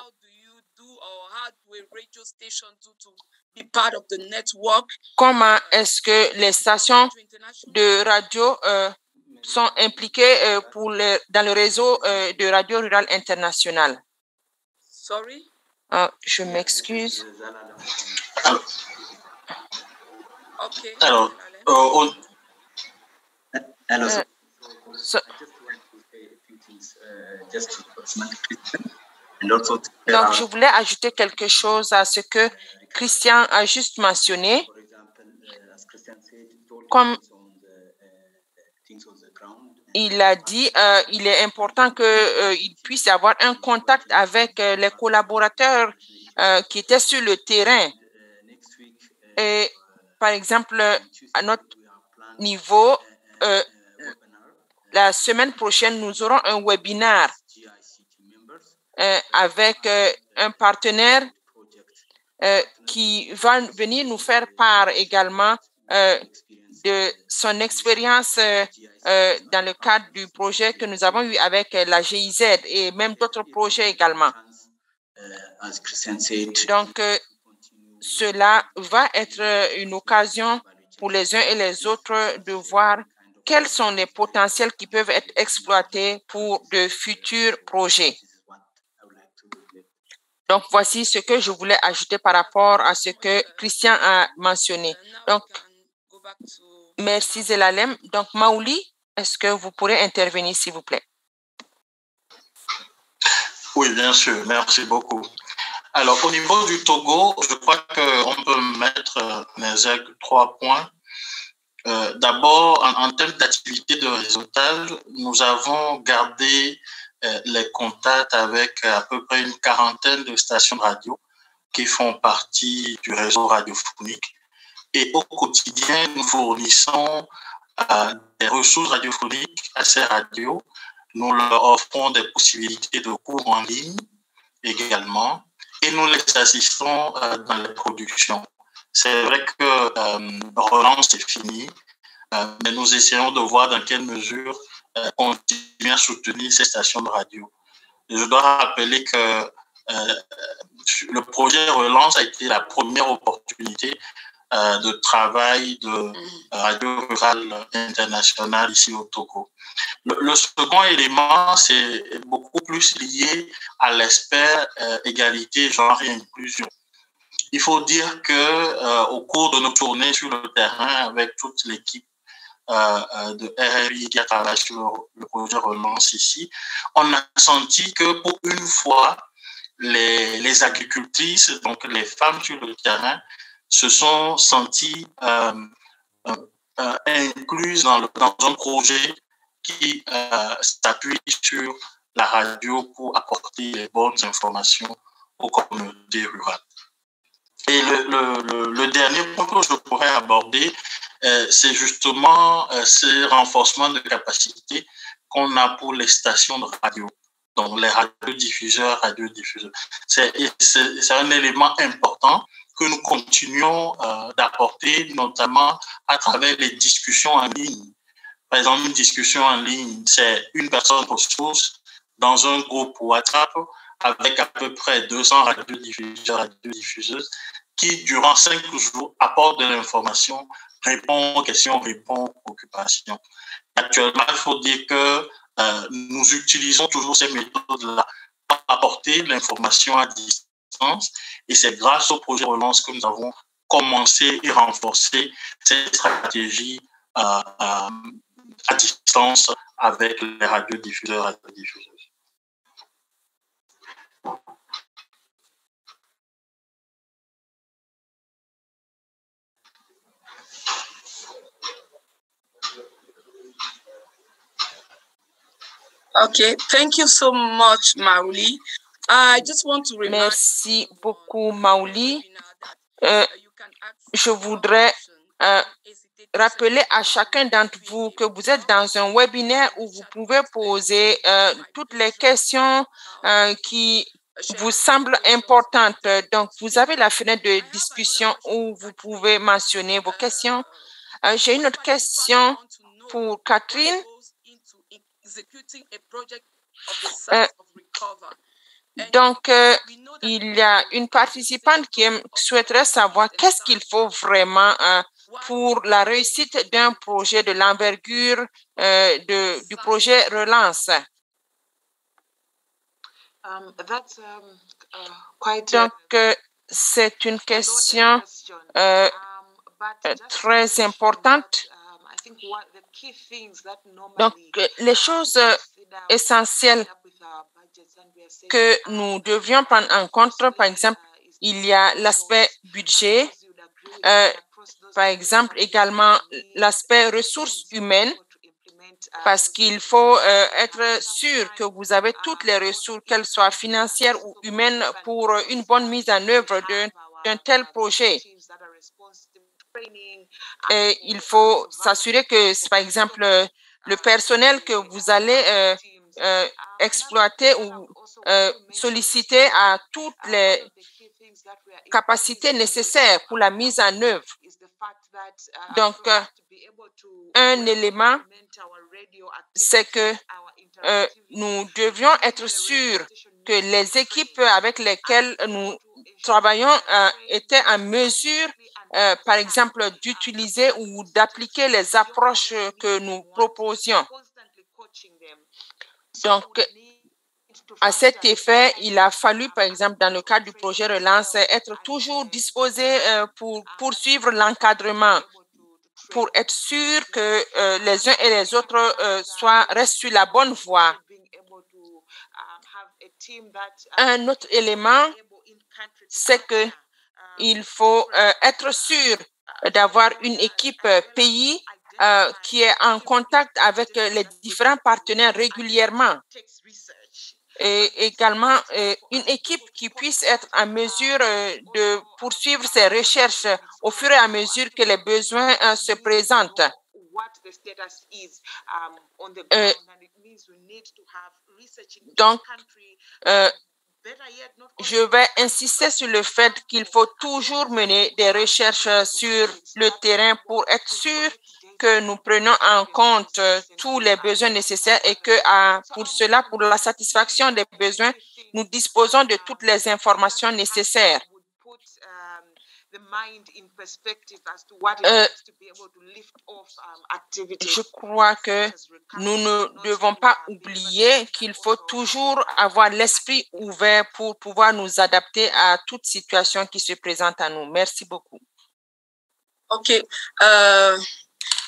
Comment est-ce que les stations de radio sont impliquées dans le réseau de Radio Rurale Internationale? Je m'excuse. Alors, donc, je voulais ajouter quelque chose à ce que Christian a juste mentionné. Comme il a dit, il est important qu'il puisse avoir un contact avec les collaborateurs qui étaient sur le terrain. Et, par exemple, à notre niveau, la semaine prochaine, nous aurons un webinaire avec un partenaire qui va venir nous faire part également de son expérience dans le cadre du projet que nous avons eu avec la GIZ et même d'autres projets également. Donc, cela va être une occasion pour les uns et les autres de voir quels sont les potentiels qui peuvent être exploités pour de futurs projets. Donc, voici ce que je voulais ajouter par rapport à ce que Christian a mentionné. Donc, merci Zelalem. Donc, Maouli, est-ce que vous pourrez intervenir, s'il vous plaît? Oui, bien sûr. Merci beaucoup. Alors, au niveau du Togo, je crois qu'on peut mettre en exergue 3 points. D'abord, en termes d'activité de réseautage, nous avons gardé les contacts avec à peu près une quarantaine de stations de radio qui font partie du réseau radiophonique. Et au quotidien, nous fournissons des ressources radiophoniques à ces radios. Nous leur offrons des possibilités de cours en ligne également et nous les assistons dans les productions. C'est vrai que relance est fini, mais nous essayons de voir dans quelle mesure continuer à soutenir ces stations de radio. Je dois rappeler que le projet Relance a été la première opportunité de travail de Radio Rurale Internationale ici au Togo. Le second élément, c'est beaucoup plus lié à l'aspect égalité, genre et inclusion. Il faut dire que au cours de nos tournées sur le terrain avec toute l'équipe de RRI qui a travaillé sur le projet Relance ici, on a senti que pour une fois, les agricultrices, donc les femmes sur le terrain, se sont senties incluses dans un projet qui s'appuie sur la radio pour apporter les bonnes informations aux communautés rurales. Et le dernier point que je pourrais aborder, c'est justement ce renforcement de capacité qu'on a pour les stations de radio, donc les radiodiffuseurs. C'est un élément important que nous continuons d'apporter, notamment à travers les discussions en ligne. Par exemple, une discussion en ligne, c'est une personne ressource dans un groupe WhatsApp avec à peu près 200 radiodiffuseurs, radiodiffuseuses qui, durant 5 jours, apportent de l'information, répondent aux questions, répondent aux préoccupations. Actuellement, il faut dire que nous utilisons toujours ces méthodes-là pour apporter l'information à distance et c'est grâce au projet Relance que nous avons commencé et renforcé cette stratégie à distance avec les radiodiffuseurs, radiodiffuseuses. Okay, thank you so much, Mauli. I just want to remind. Merci beaucoup, Mauli. Je voudrais rappeler à chacun d'entre vous que vous êtes dans un webinaire où vous pouvez poser toutes les questions qui vous semblent importantes. Donc, vous avez la fenêtre de discussion où vous pouvez mentionner vos questions. J'ai une autre question pour Catherine. Donc, il y a une participante qui souhaiterait savoir qu'est-ce qu'il faut vraiment pour la réussite d'un projet de l'envergure du projet Relance. Donc, c'est une question très importante. Donc, les choses essentielles que nous devrions prendre en compte, par exemple, il y a l'aspect budget, par exemple, également l'aspect ressources humaines, parce qu'il faut être sûr que vous avez toutes les ressources, qu'elles soient financières ou humaines, pour une bonne mise en œuvre d'un tel projet. Et il faut s'assurer que, par exemple, le personnel que vous allez exploiter ou solliciter à toutes les capacités nécessaires pour la mise en œuvre. Donc, un élément, c'est que nous devions être sûrs que les équipes avec lesquelles nous travaillons étaient en mesure, par exemple, d'utiliser ou d'appliquer les approches que nous proposions. Donc, à cet effet, il a fallu, par exemple, dans le cadre du projet Relance, être toujours disposé pour poursuivre l'encadrement, pour être sûr que les uns et les autres restent sur la bonne voie. Un autre élément, c'est que il faut être sûr d'avoir une équipe pays qui est en contact avec les différents partenaires régulièrement. Et également une équipe qui puisse être en mesure de poursuivre ses recherches au fur et à mesure que les besoins se présentent. Donc, je vais insister sur le fait qu'il faut toujours mener des recherches sur le terrain pour être sûr que nous prenons en compte tous les besoins nécessaires et que pour cela, pour la satisfaction des besoins, nous disposons de toutes les informations nécessaires. Je crois que nous ne devons pas oublier qu'il faut toujours avoir l'esprit ouvert pour pouvoir nous adapter à toute situation qui se présente à nous. Merci beaucoup. OK.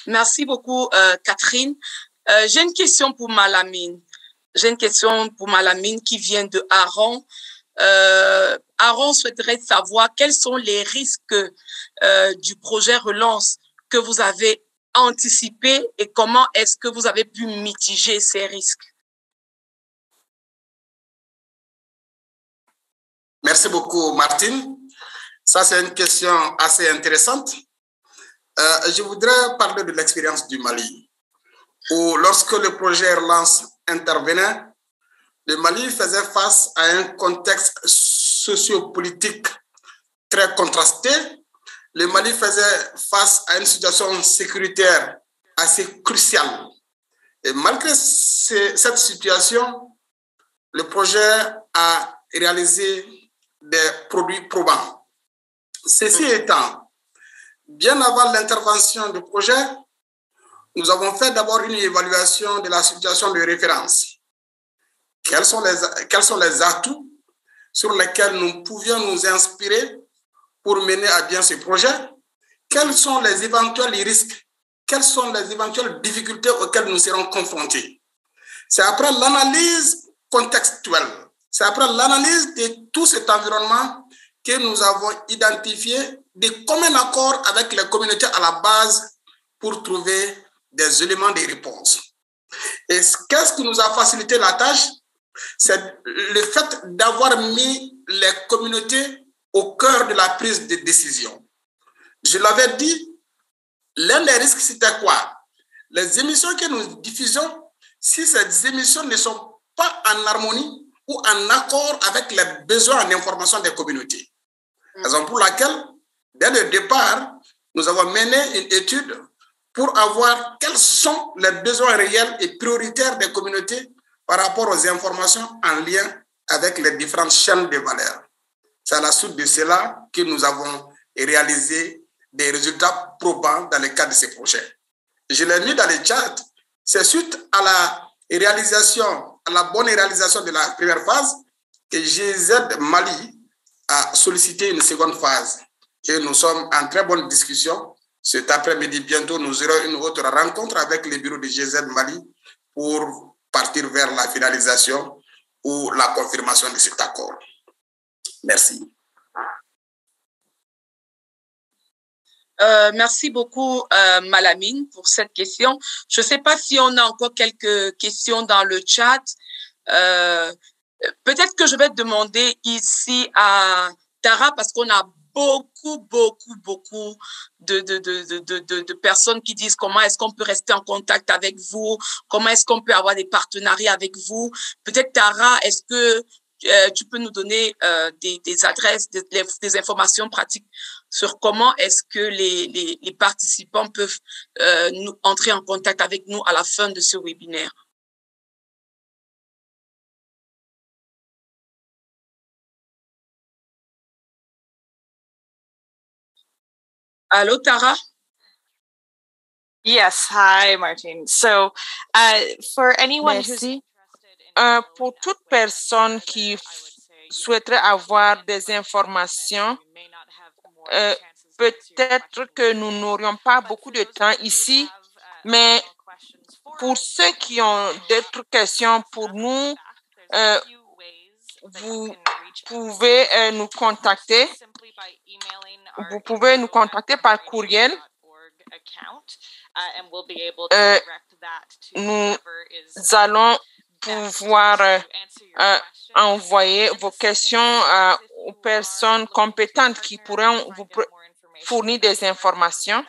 Merci beaucoup, Catherine. J'ai une question pour Malamine. J'ai une question pour Malamine qui vient de Aaron. Aaron souhaiterait savoir quels sont les risques du projet Relance que vous avez anticipés et comment est-ce que vous avez pu mitiger ces risques. Merci beaucoup, Martine. Ça, c'est une question assez intéressante. Je voudrais parler de l'expérience du Mali, où lorsque le projet Relance intervenait, le Mali faisait face à un contexte sociopolitique très contrasté. Le Mali faisait face à une situation sécuritaire assez cruciale. Et malgré cette situation, le projet a réalisé des produits probants. Ceci étant, bien avant l'intervention du projet, nous avons fait d'abord une évaluation de la situation de référence. Quels sont les atouts sur lesquels nous pouvions nous inspirer pour mener à bien ce projet? Quels sont les éventuels risques? Quelles sont les éventuelles difficultés auxquelles nous serons confrontés? C'est après l'analyse contextuelle, c'est après l'analyse de tout cet environnement que nous avons identifié de commun accord avec les communautés à la base pour trouver des éléments de réponse. Et qu'est-ce qui nous a facilité la tâche? C'est le fait d'avoir mis les communautés au cœur de la prise de décision. Je l'avais dit, l'un des risques, c'était quoi? Les émissions que nous diffusons, si ces émissions ne sont pas en harmonie ou en accord avec les besoins en information des communautés. Raison pour laquelle, dès le départ, nous avons mené une étude pour avoir quels sont les besoins réels et prioritaires des communautés par rapport aux informations en lien avec les différentes chaînes de valeur. C'est à la suite de cela que nous avons réalisé des résultats probants dans le cadre de ces projets. Je l'ai mis dans le chat, c'est suite à la bonne réalisation de la première phase que GIZ Mali a sollicité une seconde phase. Et nous sommes en très bonne discussion. Cet après-midi, bientôt, nous aurons une autre rencontre avec les bureaux de GIZ Mali pour partir vers la finalisation ou la confirmation de cet accord. Merci. Merci beaucoup, Malamine, pour cette question. Je ne sais pas si on a encore quelques questions dans le chat. Peut-être que je vais demander ici à Tara, parce qu'on a beaucoup de personnes qui disent comment est-ce qu'on peut rester en contact avec vous, comment est-ce qu'on peut avoir des partenariats avec vous. Peut-être, Tara, est-ce que tu peux nous donner des adresses, des informations pratiques sur comment est-ce que les participants peuvent entrer en contact avec nous à la fin de ce webinaire? Hello, Tara. Yes, hi, Martine. So, for anyone who's pour toute personne qui souhaiterait avoir des informations, peut-être que nous n'aurions pas beaucoup de temps ici, mais pour ceux qui ont d'autres questions pour nous, vous pouvez nous contacter. Vous pouvez nous contacter par courriel. Nous allons pouvoir envoyer vos questions aux personnes compétentes qui pourront vous fournir des informations.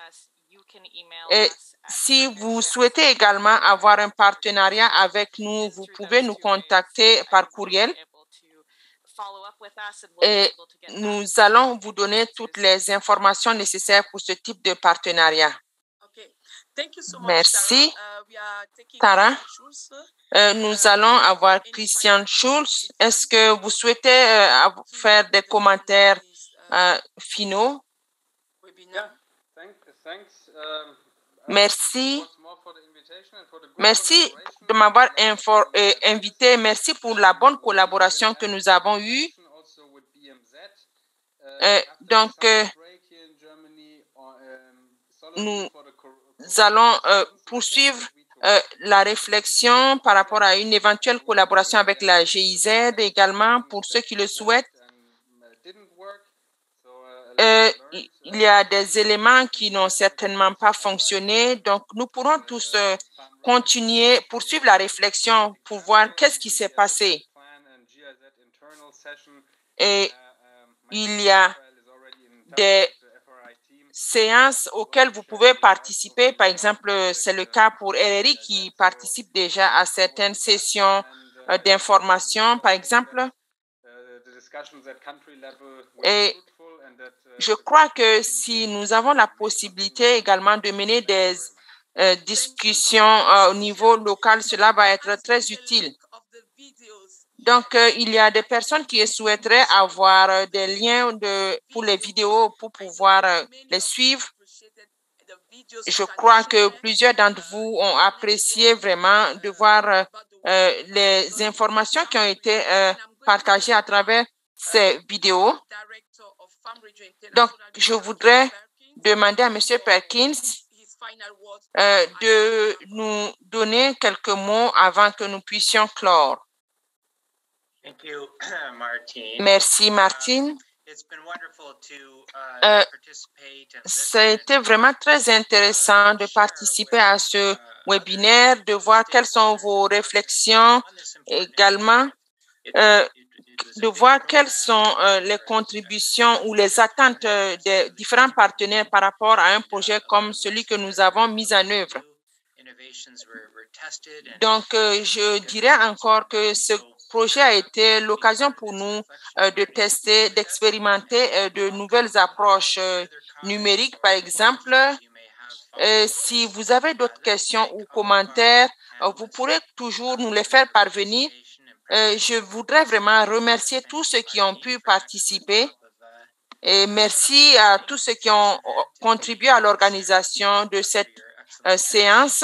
Et si vous souhaitez également avoir un partenariat avec nous, vous pouvez nous contacter par courriel. Et nous allons vous donner toutes les informations nécessaires pour ce type de partenariat. Merci, Tara. Nous allons avoir Christian Schulz. Est-ce que vous souhaitez faire des commentaires finaux? Merci. Merci de m'avoir invité. Merci pour la bonne collaboration que nous avons eue. Nous allons poursuivre la réflexion par rapport à une éventuelle collaboration avec la GIZ également pour ceux qui le souhaitent. Il y a des éléments qui n'ont certainement pas fonctionné, donc nous pourrons tous continuer, poursuivre la réflexion pour voir qu'est-ce qui s'est passé. Et il y a des séances auxquelles vous pouvez participer. Par exemple, c'est le cas pour RRI qui participe déjà à certaines sessions d'information, par exemple. Et je crois que si nous avons la possibilité également de mener des discussions au niveau local, cela va être très utile. Donc, il y a des personnes qui souhaiteraient avoir des liens pour les vidéos pour pouvoir les suivre. Je crois que plusieurs d'entre vous ont apprécié vraiment de voir les informations qui ont été partagées à travers ces vidéos. Donc, je voudrais demander à M. Perkins de nous donner quelques mots avant que nous puissions clore. Merci, Martine. C'était vraiment très intéressant de participer à ce webinaire, de voir quelles sont vos réflexions également, de voir quelles sont les contributions ou les attentes des différents partenaires par rapport à un projet comme celui que nous avons mis en œuvre. Donc, je dirais encore que ce projet a été l'occasion pour nous de tester, d'expérimenter de nouvelles approches numériques, par exemple. Si vous avez d'autres questions ou commentaires, vous pourrez toujours nous les faire parvenir. Je voudrais vraiment remercier tous ceux qui ont pu participer et merci à tous ceux qui ont contribué à l'organisation de cette séance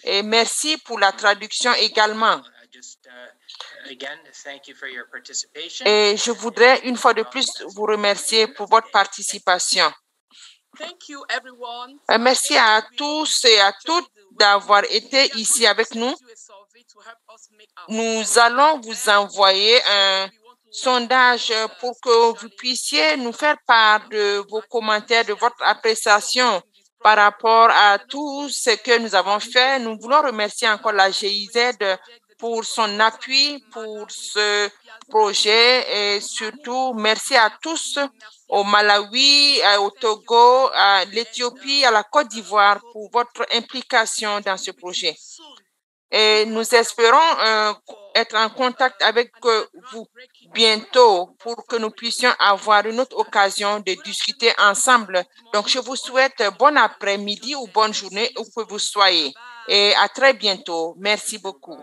et merci pour la traduction également. Et je voudrais une fois de plus vous remercier pour votre participation. Merci à tous et à toutes d'avoir été ici avec nous. Nous allons vous envoyer un sondage pour que vous puissiez nous faire part de vos commentaires, de votre appréciation par rapport à tout ce que nous avons fait. Nous voulons remercier encore la GIZ pour son appui pour ce projet et surtout merci à tous au Malawi, au Togo, à l'Éthiopie, à la Côte d'Ivoire pour votre implication dans ce projet. Et nous espérons être en contact avec vous bientôt pour que nous puissions avoir une autre occasion de discuter ensemble. Donc, je vous souhaite bon après-midi ou bonne journée où que vous soyez et à très bientôt. Merci beaucoup.